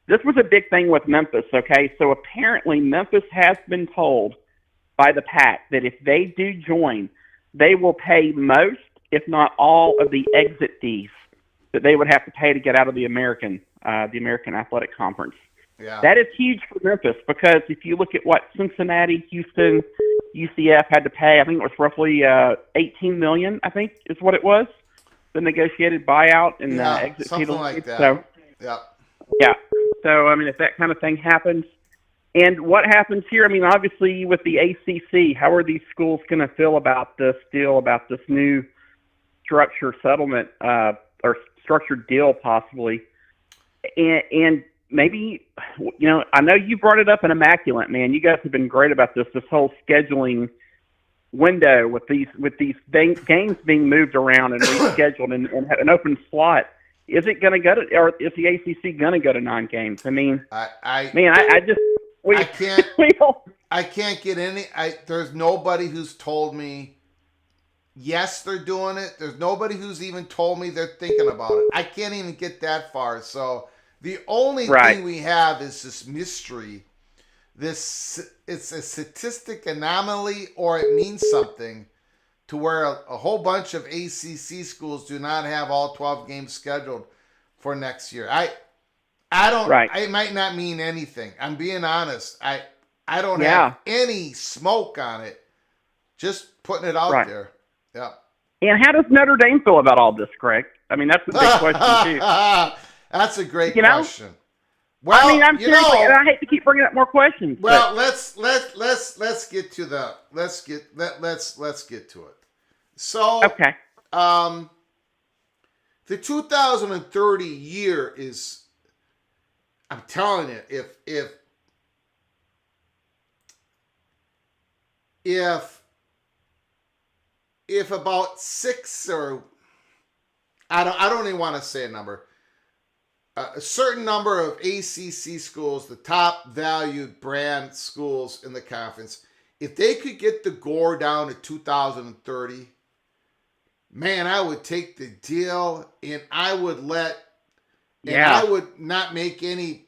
This was a big thing with Memphis, okay? So apparently Memphis has been told by the PAC that if they do join, they will pay most, if not all, of the exit fees that they would have to pay to get out of the American Athletic Conference. Yeah. That is huge for Memphis because if you look at what Cincinnati, Houston, UCF had to pay, I think it was roughly $18 million, I think is what it was, the negotiated buyout and exit fee. Something like that. So, yeah. So, I mean, if that kind of thing happens, and what happens here, I mean, obviously with the ACC, how are these schools going to feel about this deal, about this new structure settlement or structured deal possibly? And maybe, I know you brought it up in Immaculate, man. You guys have been great about this whole scheduling window with these games being moved around and rescheduled and an open slot. Is it going to go to, or is the ACC going to go to 9 games? I mean, I can't get any. There's nobody who's told me yes, they're doing it. There's nobody who's even told me they're thinking about it. I can't even get that far. So the only thing we have is this mystery. It's a statistic anomaly, or it means something to where a whole bunch of ACC schools do not have all 12 games scheduled for next year. I don't. It might not mean anything. I'm being honest. I don't have any smoke on it. Just putting it out there. Yeah. And how does Notre Dame feel about all this, Greg? I mean, that's a big question too. That's a great question. Well, I mean, I'm seriously, and I hate to keep bringing up more questions. Well, let's get to the let's get to it. So, okay. The 2030 year is, I'm telling you, if about 6 or I don't even want to say a number. A certain number of ACC schools, the top valued brand schools in the conference, if they could get the gore down to 2030, man, I would take the deal, and I would I would not make any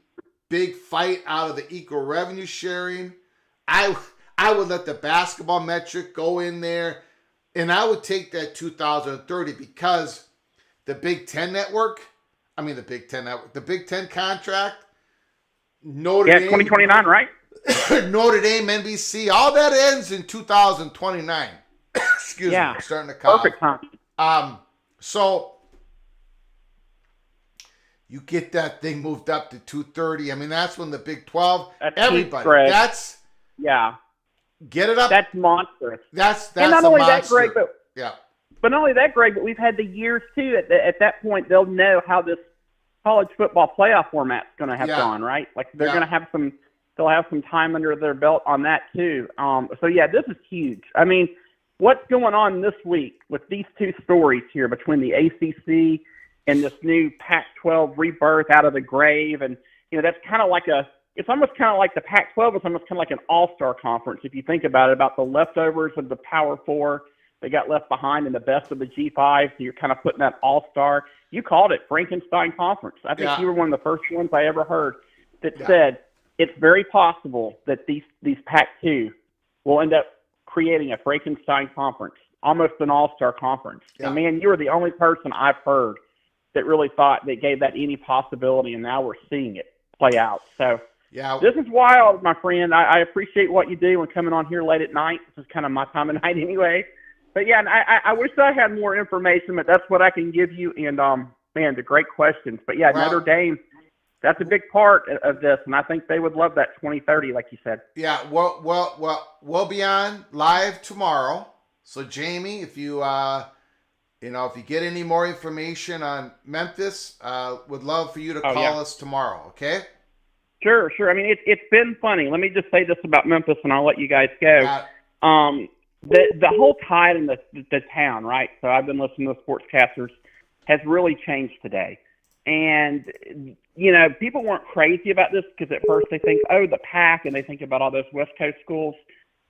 big fight out of the equal revenue sharing. I would let the basketball metric go in there, and I would take that 2030 because the Big Ten network. The Big Ten contract, Notre Dame, 2029, right? Notre Dame, NBC, all that ends in 2029. Excuse me, I'm starting to cough. Perfect time. So you get that thing moved up to 230. That's when the Big 12, everybody, get it up. That's monstrous. That's and not a only monster. that, Greg, but not only that, Greg, but we've had the years too. At that point, they'll know how this college football playoff format's going to have gone, right? Like they're going to have they'll have some time under their belt on that too. This is huge. I mean, what's going on this week with these two stories here between the ACC and this new Pac-12 rebirth out of the grave, and that's kind of like it's almost kind of like the Pac-12 is almost kind of like an all-star conference if you think about it, about the leftovers of the Power Four. They got left behind in the best of the G5, so you're kind of putting that all-star. You called it Frankenstein Conference. I think you were one of the first ones I ever heard that said it's very possible that these Pac-2 will end up creating a Frankenstein Conference, almost an all-star conference. Yeah. And, man, you were the only person I've heard that really thought that gave that any possibility, and now we're seeing it play out. So this is wild, my friend. I appreciate what you do and coming on here late at night. This is kind of my time of night anyway. But, I wish I had more information, but that's what I can give you. And, man, the great questions. But, Notre Dame, that's a big part of this, and I think they would love that 2030, like you said. Yeah, we'll be on live tomorrow. So, Jamie, if you if you get any more information on Memphis, would love for you to call us tomorrow, okay? Sure. I mean, it's been funny. Let me just say this about Memphis, and I'll let you guys go. The whole tide in the town, right? So I've been listening to the sportscasters, has really changed today. And, people weren't crazy about this because at first they think, the PAC, and they think about all those West Coast schools.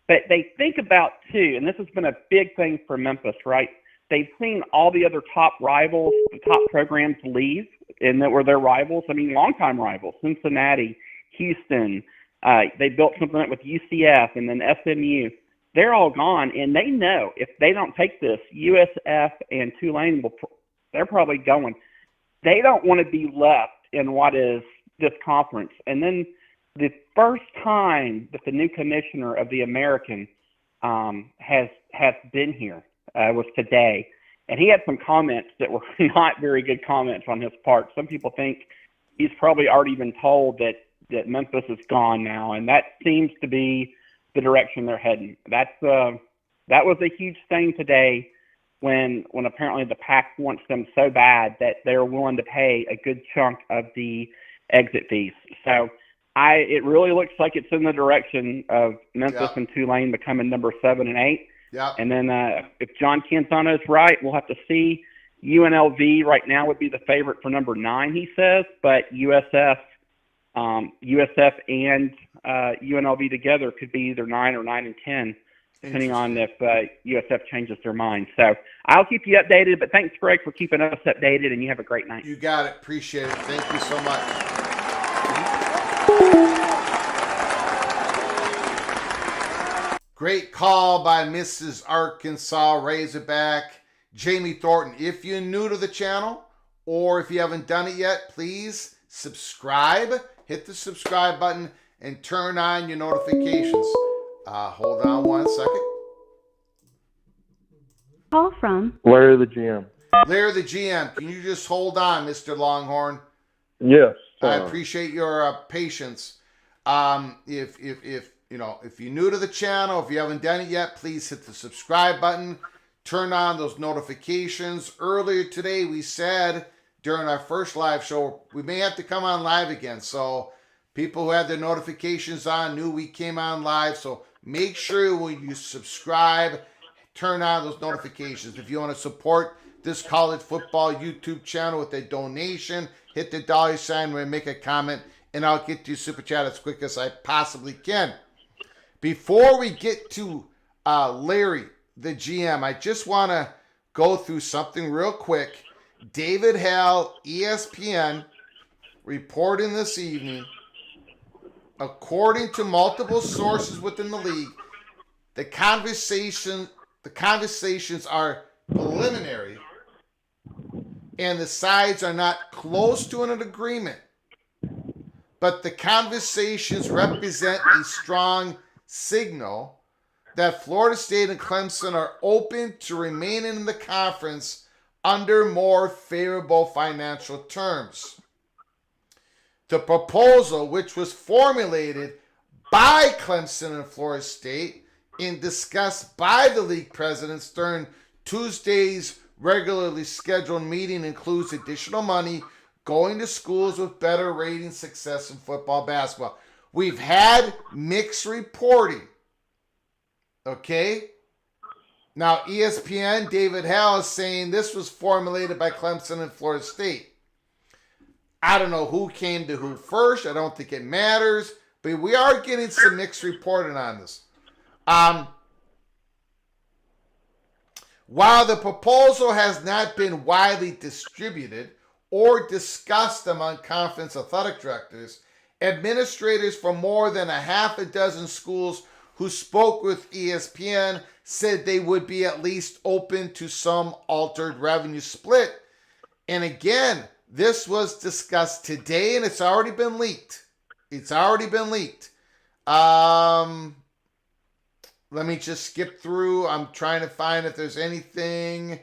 But they think about, too, and this has been a big thing for Memphis, right? They've seen all the other top rivals, the top programs leave, and that were their rivals. I mean, longtime rivals, Cincinnati, Houston. They built something up with UCF and then SMU. They're all gone, and they know if they don't take this, USF and Tulane, they're probably going. They don't want to be left in what is this conference. And then the first time that the new commissioner of the American has been here was today. And he had some comments that were not very good comments on his part. Some people think he's probably already been told that Memphis is gone now, and that seems to be the direction they're heading. That was a huge thing today when apparently the PAC wants them so bad that they're willing to pay a good chunk of the exit fees. So it really looks like it's in the direction of Memphis and Tulane becoming number 7 and 8. Yeah. And then if John Canzano is right, we'll have to see. UNLV right now would be the favorite for number 9, he says, but USF and UNLV together could be either 9 or 9 and 10, depending on if USF changes their mind. So I'll keep you updated, but thanks, Greg, for keeping us updated, and you have a great night. You got it. Appreciate it. Thank you so much. Great call by Mrs. Arkansas Razorback. Jamie Thornton, if you're new to the channel or if you haven't done it yet, please subscribe. Hit the subscribe button and turn on your notifications. Hold on one second. Call from Larry the GM. Larry the GM, can you just hold on, Mr. Longhorn? Yes. I appreciate your patience. If you're new to the channel, if you haven't done it yet, please hit the subscribe button. Turn on those notifications. Earlier today, we said during our first live show, we may have to come on live again. So people who had their notifications on knew we came on live. So make sure when you subscribe, turn on those notifications. If you want to support this college football YouTube channel with a donation, hit the $sign and make a comment, and I'll get to your super chat as quick as I possibly can. Before we get to Larry, the GM, I just want to go through something real quick. David Hale, ESPN, reporting this evening, according to multiple sources within the league, the conversations are preliminary and the sides are not close to an agreement, but the conversations represent a strong signal that Florida State and Clemson are open to remaining in the conference under more favorable financial terms. The proposal, which was formulated by Clemson and Florida State and discussed by the league presidents during Tuesday's regularly scheduled meeting, includes additional money going to schools with better rating success in football, basketball. We've had mixed reporting. Okay? Now, ESPN, David Hale is saying this was formulated by Clemson and Florida State. I don't know who came to who first. I don't think it matters. But we are getting some mixed reporting on this. While the proposal has not been widely distributed or discussed among conference athletic directors, administrators from more than a half a dozen schools who spoke with ESPN said they would be at least open to some altered revenue split. And again, this was discussed today and it's already been leaked. Let me just skip through. I'm trying to find if there's anything.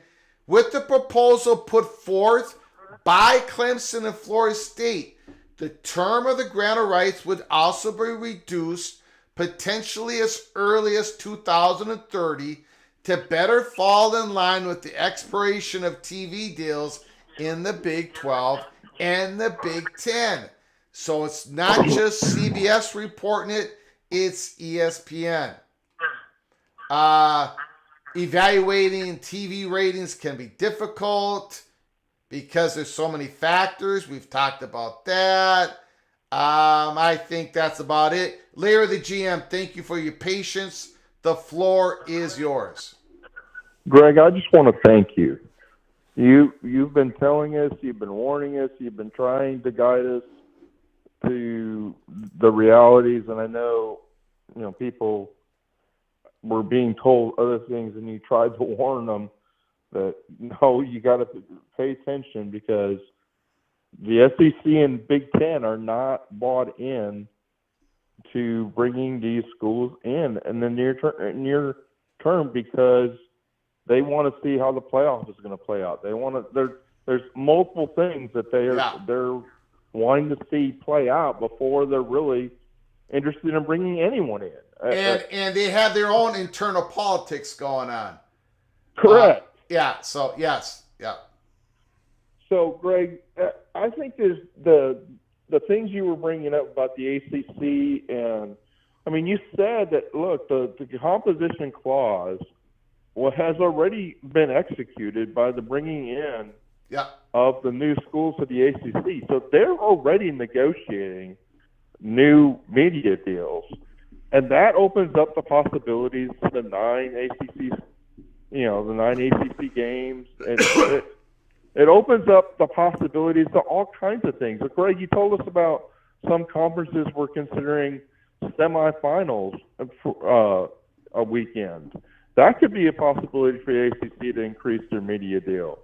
With the proposal put forth by Clemson and Florida State, the term of the grant of rights would also be reduced potentially as early as 2030 to better fall in line with the expiration of TV deals in the Big 12 and the Big 10. So it's not just CBS reporting it, it's ESPN. Evaluating TV ratings can be difficult because there's so many factors. We've talked about that. I think that's about it. Larry the GM, thank you for your patience. The floor is yours. Greg, I just want to thank you. You've been telling us, you've been warning us, you've been trying to guide us to the realities, and I know, people were being told other things, and you tried to warn them that, no, you got to pay attention because the SEC and Big Ten are not bought in to bringing these schools in the near term because they want to see how the playoff is going to play out. They want to. There's multiple things that they're wanting to see play out before they're really interested in bringing anyone in. And they have their own internal politics going on. Correct. Yeah. So yes. Yeah. So Greg, I think there's the things you were bringing up about the ACC, and I mean, you said that look, the composition clause has already been executed by the bringing in of the new schools to the ACC. So they're already negotiating new media deals, and that opens up the possibilities to the 9 ACC, the 9 ACC games. It opens up the possibilities to all kinds of things. But Greg, you told us about some conferences were considering semifinals for a weekend. That could be a possibility for the ACC to increase their media deal.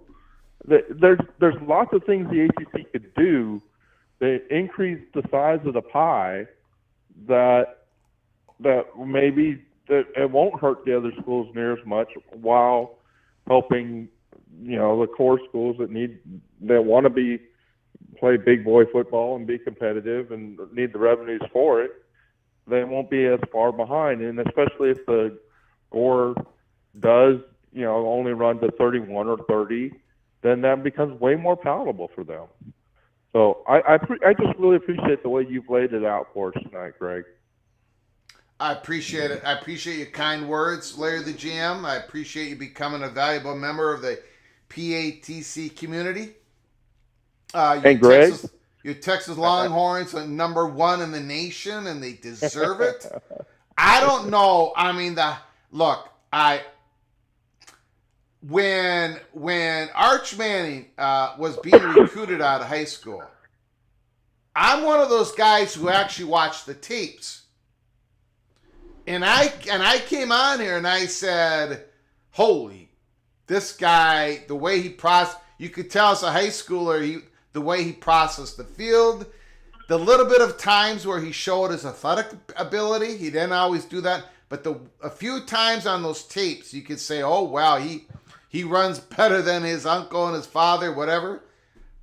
There's lots of things the ACC could do that increase the size of the pie that maybe that it won't hurt the other schools near as much while helping the core schools that want to play big boy football and be competitive and need the revenues for it. They won't be as far behind, and especially if the Gore does only run to 31 or 30, then that becomes way more palatable for them. So I just really appreciate the way you've laid it out for us tonight, Greg. I appreciate it. I appreciate your kind words, Larry the GM. I appreciate you becoming a valuable member of the PATC community. Hey, Greg. Your Texas Longhorns are number 1 in the nation, and they deserve it. I don't know. I mean, when Arch Manning was being recruited out of high school, I'm one of those guys who actually watched the tapes. And I came on here and I said, holy, this guy, the way he you could tell as a high schooler, the way he processed the field, the little bit of times where he showed his athletic ability, he didn't always do that, but a few times on those tapes, you could say, oh, wow, he runs better than his uncle and his father, whatever.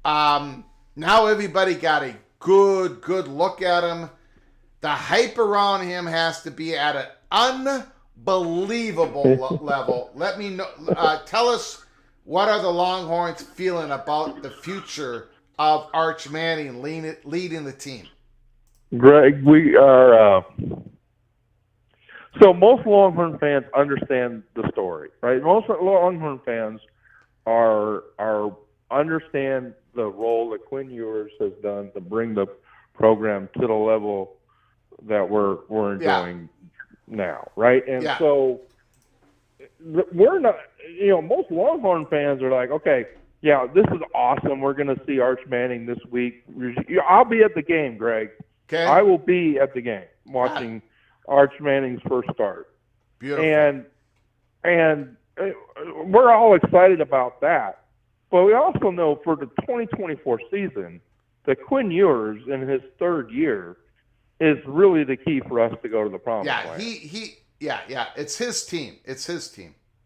Now everybody got a good look at him. The hype around him has to be at an unbelievable level. Let me know. Tell us, what are the Longhorns feeling about the future of Arch Manning leading the team? Greg, we are. So most Longhorn fans understand the story, right? Most Longhorn fans understand the role that Quinn Ewers has done to bring the program to the level that we're enjoying now, right? And so we're not, most Longhorn fans are like, okay, yeah, this is awesome. We're going to see Arch Manning this week. I'll be at the game, Greg. Okay. I will be at the game watching Arch Manning's first start. Beautiful. And we're all excited about that. But we also know for the 2024 season that Quinn Ewers in his third year is really the key for us to go to the promised land. It's his team.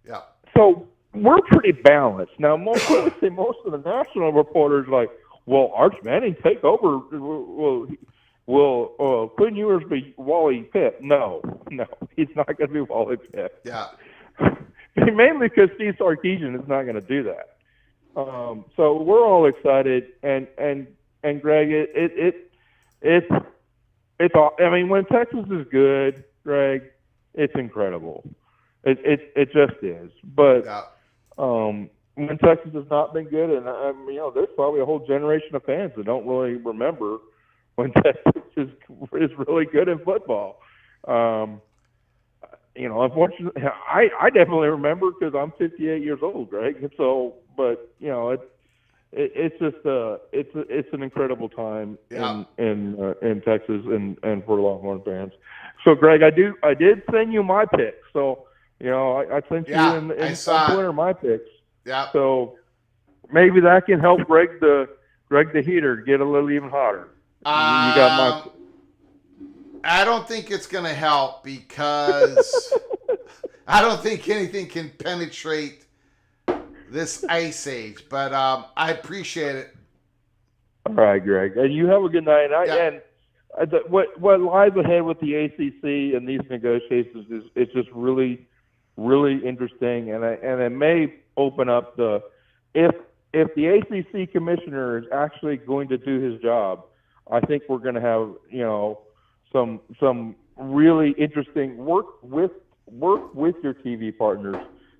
Yeah. So we're pretty balanced. Now, most of the national reporters are like, will Arch Manning take over? Will Quinn Ewers be Wally Pitt? No, he's not going to be Wally Pitt. Yeah. Mainly because Steve Sarkisian is not going to do that. So we're all excited, and Greg, it's all. I mean, when Texas is good, Greg, it's incredible. It just is. But when Texas has not been good, and there's probably a whole generation of fans that don't really remember when Texas is really good in football. unfortunately, I definitely remember because I'm 58 years old, Greg. So, but it's just it's an incredible time in Texas and for Longhorn fans. So, Greg, I did send you my picks. So, I sent you in Twitter my picks. Yeah. So maybe that can help Greg the heater get a little even hotter. You got my. I don't think it's going to help because I don't think anything can penetrate this ice age. But I appreciate it. All right, Greg, and you have a good night. What lies ahead with the ACC and these negotiations is it's just really, really interesting, and it may open up if the ACC commissioner is actually going to do his job, I think we're going to have some really interesting work with your TV partners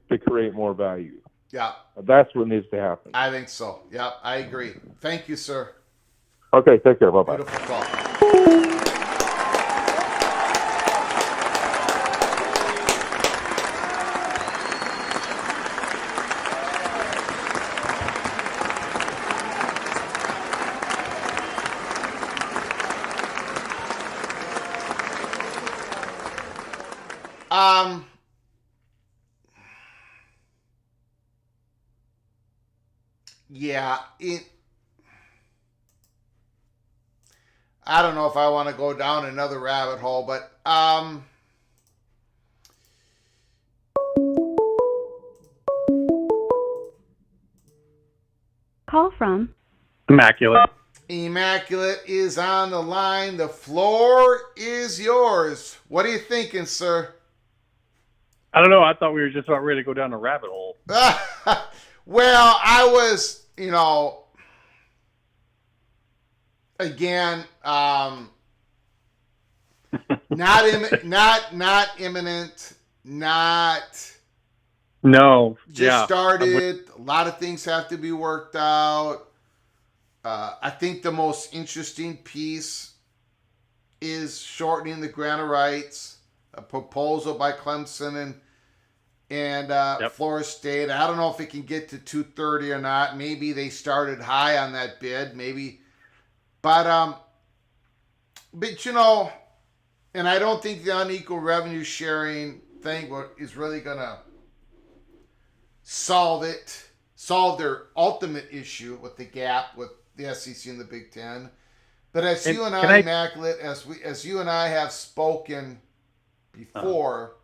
to create more value. Yeah. That's what needs to happen. I think so. Yeah, I agree. Thank you, sir. Okay, take care. Bye-bye. Beautiful call. Yeah, I don't know if I want to go down another rabbit hole, but Call from Immaculate. Immaculate is on the line. The floor is yours. What are you thinking, sir? I don't know. I thought we were just about ready to go down a rabbit hole. Well, I was, again, not imminent, not. No. Just started. A lot of things have to be worked out. I think the most interesting piece is shortening the grant of rights. A proposal by Clemson and Florida State. I don't know if it can get to 230 or not. Maybe they started high on that bid. Maybe, but and I don't think the unequal revenue sharing thing is really gonna solve their ultimate issue with the gap with the SEC and the Big Ten. But as you and I, Immaculate, as you and I have spoken before,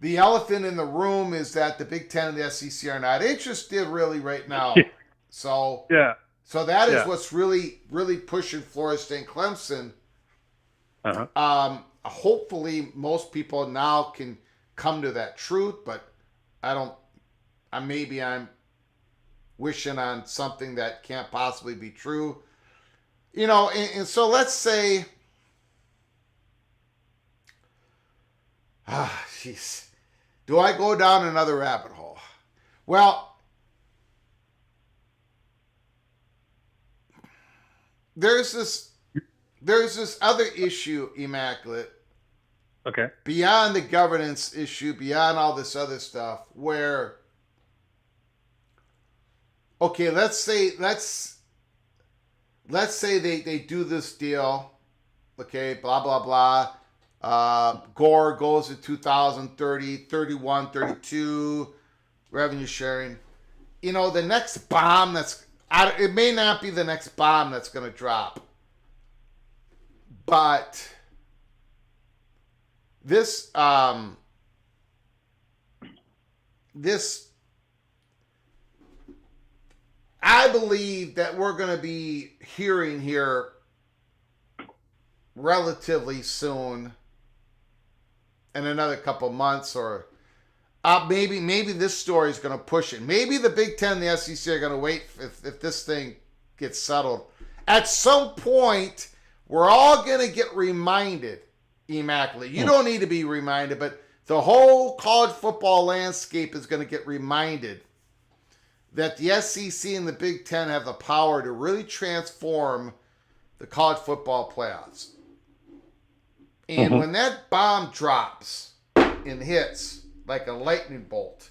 the elephant in the room is that the Big Ten and the SEC are not interested really right now. So that is what's really, really pushing Florida State and Clemson. Hopefully most people now can come to that truth, but I'm wishing on something that can't possibly be true. And so let's say, jeez, do I go down another rabbit hole? Well, there's this other issue, Immaculate. Okay. Beyond the governance issue, beyond all this other stuff, where, okay, let's say they do this deal, okay, blah, blah, blah. Gore goes to 2030, 31, 32, revenue sharing. The next bomb it may not be the next bomb that's going to drop. But this I believe that we're going to be hearing here relatively soon, in another couple months, or maybe this story is going to push it. Maybe the Big Ten and the SEC are going to wait if this thing gets settled. At some point, we're all going to get reminded, Immaculate. You don't need to be reminded, but the whole college football landscape is going to get reminded that the SEC and the Big Ten have the power to really transform the college football playoffs. And when that bomb drops and hits like a lightning bolt,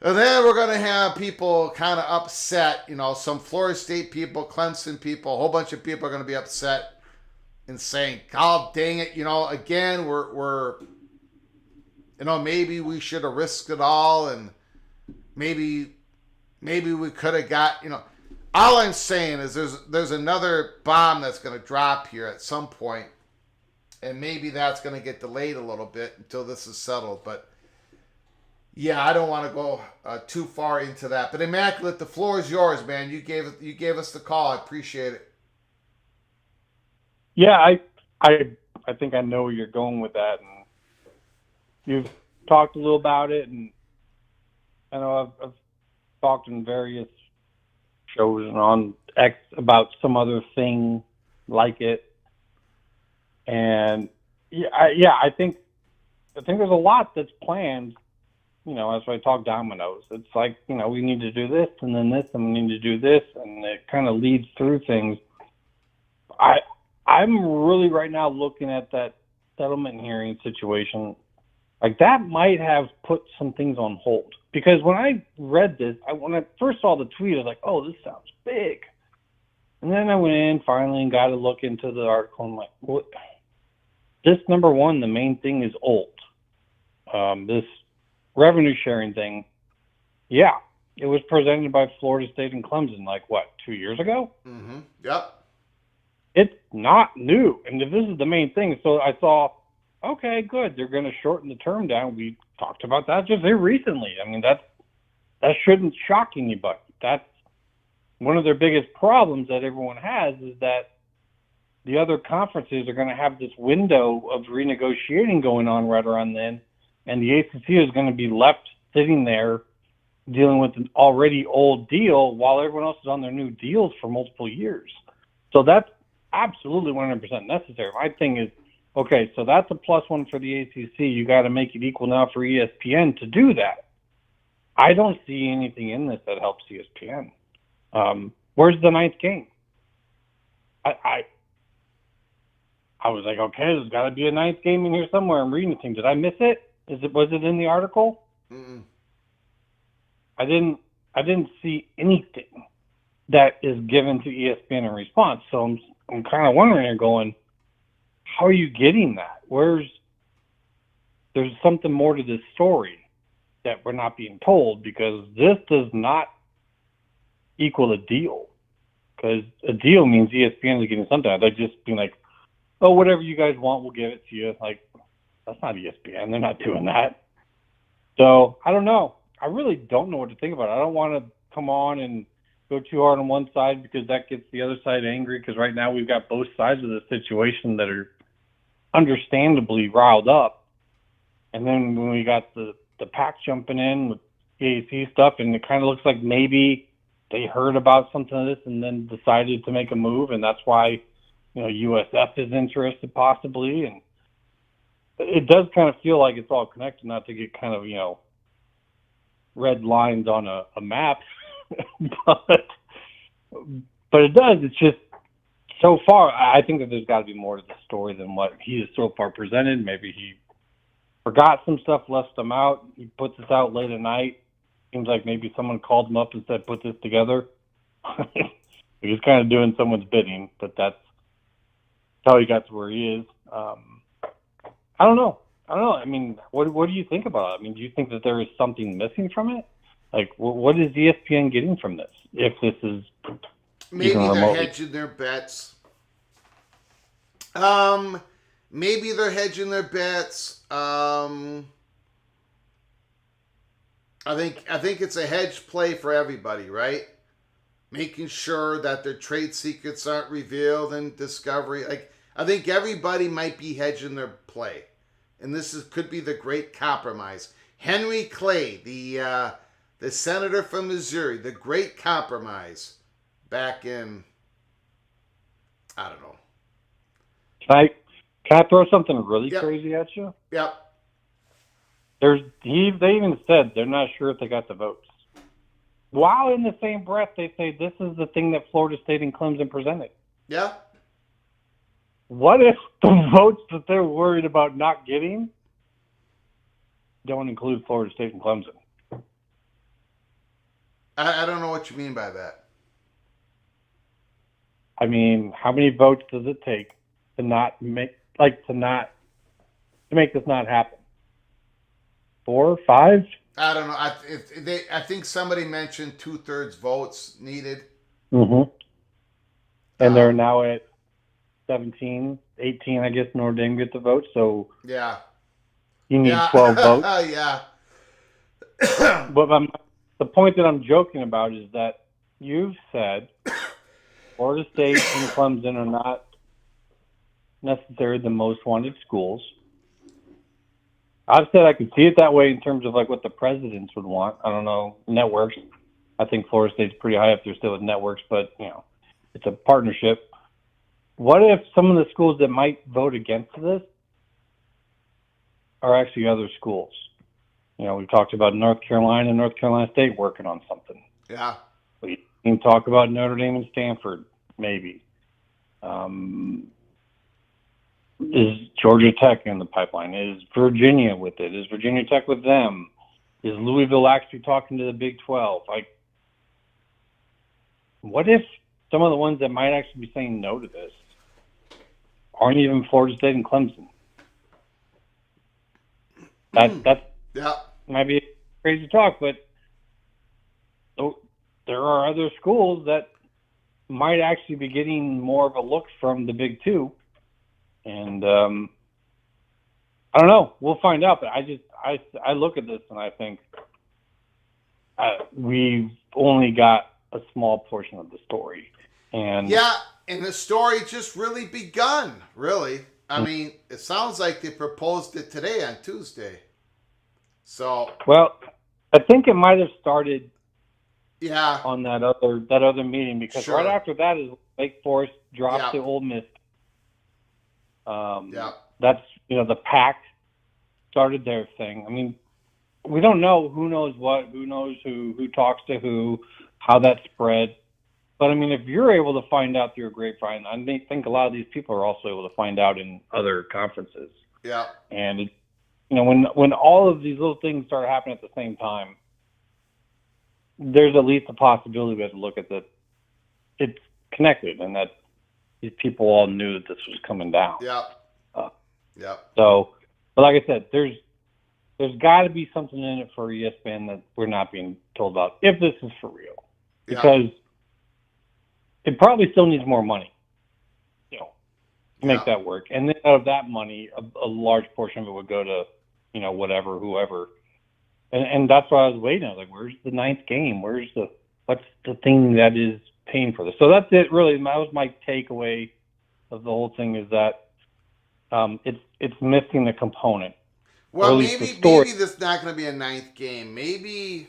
and then we're going to have people kind of upset, some Florida State people, Clemson people, a whole bunch of people are going to be upset and saying, God dang it, again, we're maybe we should have risked it all, and maybe we could have got, all I'm saying is there's another bomb that's going to drop here at some point, and maybe that's going to get delayed a little bit until this is settled. But yeah, I don't want to go too far into that. But Immaculate, the floor is yours, man. You gave us the call. I appreciate it. Yeah, I think I know where you're going with that, and you've talked a little about it, and I know I've talked in various shows and on X about some other thing like it, and I think there's a lot that's planned. As I talk dominoes, it's like we need to do this, and then this, and we need to do this, and it kind of leads through things. I'm really right now looking at that settlement hearing situation. Like, that might have put some things on hold. Because when I read this, when I first saw the tweet, I was like, oh, this sounds big. And then I went in finally and got to look into the article. I'm like, what? This, number one, the main thing is old. This revenue sharing thing, yeah, it was presented by Florida State and Clemson, 2 years ago? Mm-hmm. Yep. It's not new. And if this is the main thing, so I saw, okay, good, they're going to shorten the term down. We talked about that just here recently. I mean, that shouldn't shock anybody. That's one of their biggest problems that everyone has, is that the other conferences are going to have this window of renegotiating going on right around then, and the ACC is going to be left sitting there dealing with an already old deal while everyone else is on their new deals for multiple years. So that's absolutely 100% necessary. My thing is, okay, so that's a +1 for the ACC. You got to make it equal now for ESPN to do that. I don't see anything in this that helps ESPN. Where's the ninth game? I was like, okay, there's got to be a ninth game in here somewhere. I'm reading the thing. Did I miss it? Was it in the article? Mm-mm. I didn't see anything that is given to ESPN in response. So I'm kind of wondering and going, how are you getting that? There's something more to this story that we're not being told, because this does not equal a deal. Because a deal means ESPN is getting something. They're just being like, oh, whatever you guys want, we'll give it to you. Like, that's not ESPN. They're not doing that. So I don't know. I really don't know what to think about it. I don't want to come on and go too hard on one side, because that gets the other side angry, because right now we've got both sides of the situation that are understandably riled up. And then when we got the PAC jumping in with AAC stuff, and it kind of looks like maybe they heard about something of this and then decided to make a move, and that's why USF is interested possibly. And it does kind of feel like it's all connected, not to get kind of, red lines on a map. but it does. It's just, so far, I think that there's got to be more to the story than what he has so far presented. Maybe he forgot some stuff, left them out. He puts this out late at night. Seems like maybe someone called him up and said, put this together. He's kind of doing someone's bidding, but that's how he got to where he is. I don't know. I mean, what do you think about it? I mean, do you think that there is something missing from it? Like, what is ESPN getting from this, if this is maybe they're hedging their bets? Maybe they're hedging their bets. I think it's a hedge play for everybody, right? Making sure that their trade secrets aren't revealed in Discovery. Like, I think everybody might be hedging their play, and this could be the great compromise. Henry Clay, the senator from Missouri, the great compromise, back in, I don't know. Can I throw something really crazy at you? Yep. They even said they're not sure if they got the votes. While in the same breath, they say this is the thing that Florida State and Clemson presented. Yeah. what if the votes that they're worried about not getting don't include Florida State and Clemson? I don't know what you mean by that. I mean, how many votes does it take to make this not happen? 4, 5? I don't know. I think somebody mentioned 2/3 votes needed. Mm-hmm. And they're now at 17, 18, I guess Notre Dame get the vote. So yeah, you need 12 votes. Yeah. But the point that I'm joking about is that you've said Florida State and Clemson are not necessarily the most wanted schools. I've said I could see it that way in terms of like what the presidents would want. I don't know, networks. I think Florida State's pretty high up there still with networks, but it's a partnership. What if some of the schools that might vote against this are actually other schools? We've talked about North Carolina State working on something. Yeah. We can talk about Notre Dame and Stanford, maybe. Is Georgia Tech in the pipeline? Is Virginia with it? Is Virginia Tech with them? Is Louisville actually talking to the Big 12? What if some of the ones that might actually be saying no to this aren't even Florida State and Clemson? That might be crazy talk, but there are other schools that might actually be getting more of a look from the Big 2. And I don't know. We'll find out. But I look at this and I think we've only got a small portion of the story. And the story just really begun. Really, I mean, it sounds like they proposed it today on Tuesday. So I think it might have started. Yeah. On that other meeting because right after that is Wake Forest dropped to Ole Miss. That's the PAC started their thing. I mean, we don't know who knows what, who knows who talks to who, how that spread. But I mean, if you're able to find out through a grapevine, I think a lot of these people are also able to find out in other conferences. Yeah. And when all of these little things start happening at the same time, there's at least a possibility we have to look at that it's connected and that these people all knew that this was coming down. Yeah. So, but like I said, there's got to be something in it for ESPN that we're not being told about if this is for real, because it probably still needs more money, to make that work. And then out of that money, a large portion of it would go to, whoever. And that's why I was waiting. I was like, where's the 9th game? What's the thing that is paying for this? So that's it, really. That was my takeaway of the whole thing, is that it's missing a component. Well, maybe this is not going to be a 9th game. Maybe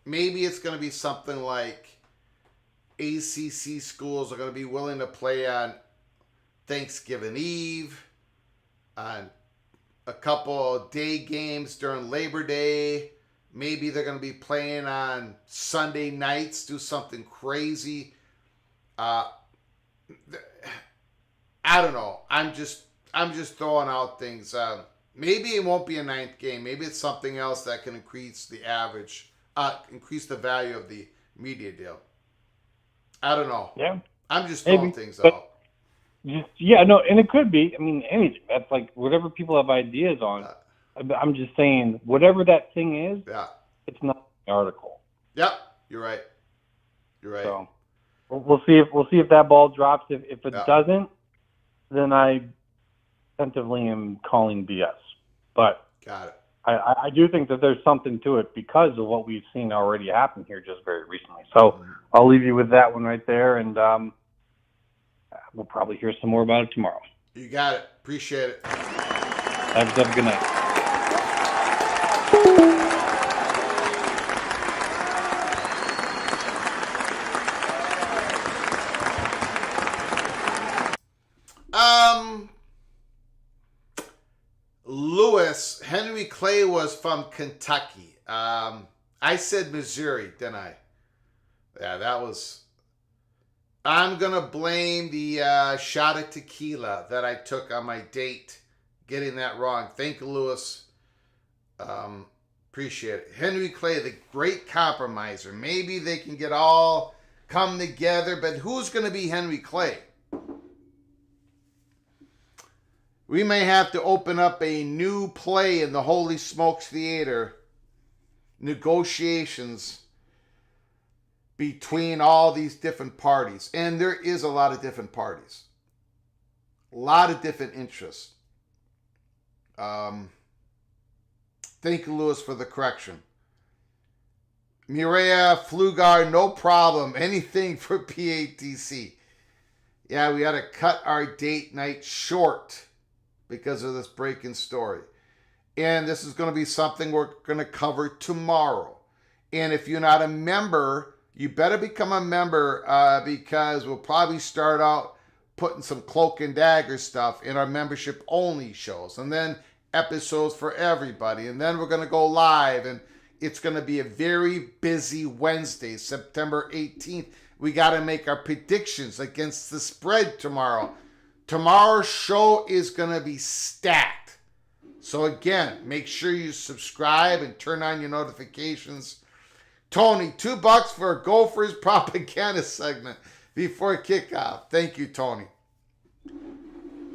it's going to be something like ACC schools are going to be willing to play on Thanksgiving Eve, on a couple of day games during Labor Day. Maybe they're going to be playing on Sunday nights, do something crazy. I don't know. I'm just throwing out things. Maybe it won't be a 9th game. Maybe it's something else that can increase the increase the value of the media deal. I don't know. Yeah. I'm just throwing things out. And it could be. I mean, anything. That's like whatever people have ideas on. I'm just saying, whatever that thing is, it's not the article. Yep, you're right. So we'll see if that ball drops. If it doesn't, then I tentatively am calling BS. But got it. I do think that there's something to it because of what we've seen already happen here just very recently. So I'll leave you with that one right there, and we'll probably hear some more about it tomorrow. You got it. Appreciate it. Have a good night. Henry Clay was from Kentucky. I said Missouri, didn't I? Yeah, that was I'm going to blame the shot of tequila that I took on my date. Getting that wrong. Thank you, Lewis. Appreciate it. Henry Clay, the great compromiser. Maybe they can come together, but who's going to be Henry Clay? We may have to open up a new play in the Holy Smokes Theater. Negotiations between all these different parties. And there is a lot of different parties. A lot of different interests. Thank you, Lewis, for the correction. Mireya Flugar, no problem. Anything for PATC. Yeah, we had to cut our date night short because of this breaking story. And this is going to be something we're going to cover tomorrow. And if you're not a member, you better become a member because we'll probably start out putting some cloak and dagger stuff in our membership only shows. And then episodes for everybody. And then we're going to go live. And it's going to be a very busy Wednesday, September 18th. We got to make our predictions against the spread tomorrow. Tomorrow's show is going to be stacked. So again, make sure you subscribe and turn on your notifications. Tony, $2 for a Gophers propaganda segment before kickoff. Thank you, Tony.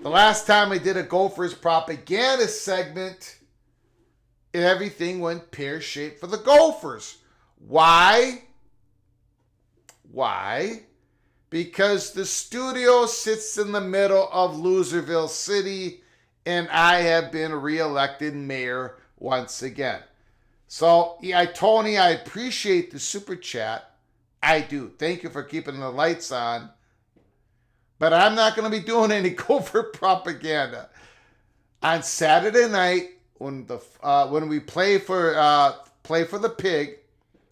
The last time I did a Gophers propaganda segment, everything went pear-shaped for the Gophers. Why? Because the studio sits in the middle of Loserville City, and I have been reelected mayor once again. So, Tony, I appreciate the super chat. I do. Thank you for keeping the lights on. But I'm not going to be doing any Gopher propaganda. On Saturday night, when we play for the Pig,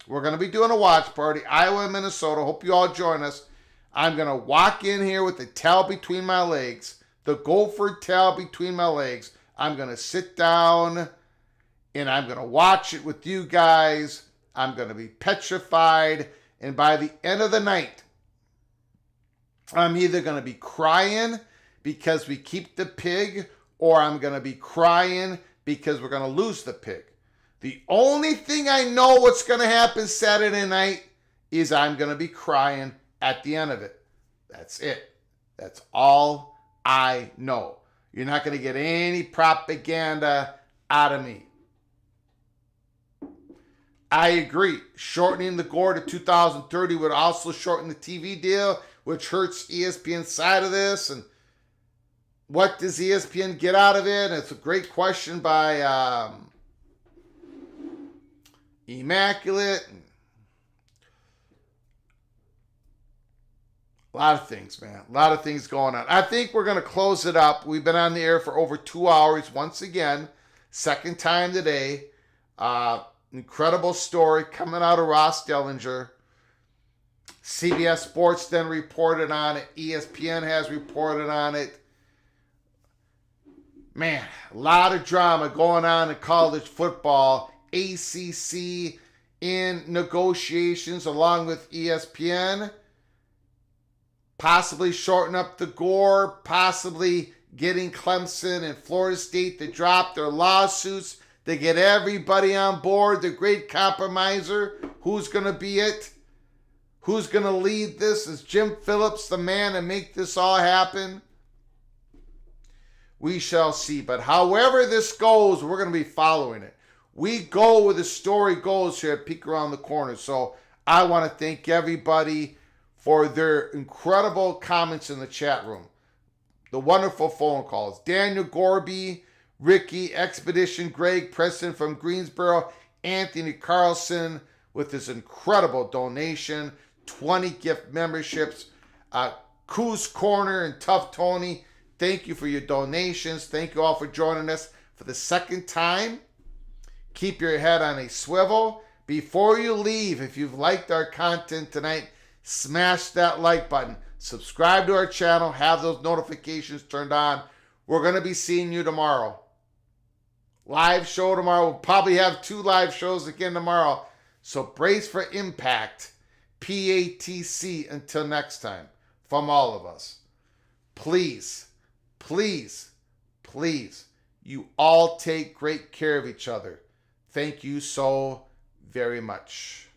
we're going to be doing a watch party. Iowa and Minnesota. Hope you all join us. I'm going to walk in here with the towel between my legs, the Gopher towel between my legs. I'm going to sit down and I'm going to watch it with you guys. I'm going to be petrified. And by the end of the night, I'm either going to be crying because we keep the Pig, or I'm going to be crying because we're going to lose the Pig. The only thing I know what's going to happen Saturday night is I'm going to be crying at the end of it. That's it. That's all I know. You're not going to get any propaganda out of me. I agree. Shortening the gore to 2030 would also shorten the TV deal, which hurts ESPN's side of this. And what does ESPN get out of it? It's a great question by Immaculate. A lot of things, man. A lot of things going on. I think we're going to close it up. We've been on the air for over 2 hours once again. Second time today. Incredible story coming out of Ross Dellinger. CBS Sports then reported on it. ESPN has reported on it. Man, a lot of drama going on in college football. ACC in negotiations along with ESPN. Possibly shorten up the gore. Possibly getting Clemson and Florida State to drop their lawsuits. They get everybody on board. The great compromiser. Who's going to be it? Who's going to lead this? Is Jim Phillips the man to make this all happen? We shall see. But however this goes, we're going to be following it. We go where the story goes here at Peek Around the Corner. So I want to thank everybody for their incredible comments in the chat room. The wonderful phone calls. Daniel Gorby, Ricky, Expedition, Greg, Preston from Greensboro, Anthony Carlson with his incredible donation, 20 gift memberships, Coos Corner and Tough Tony, thank you for your donations. Thank you all for joining us for the second time. Keep your head on a swivel. Before you leave, if you've liked our content tonight, smash that like button. Subscribe to our channel. Have those notifications turned on. We're going to be seeing you tomorrow. Live show tomorrow. We'll probably have 2 live shows again tomorrow. So brace for impact. PATC until next time. from all of us. Please, please, please, you all take great care of each other. Thank you so very much.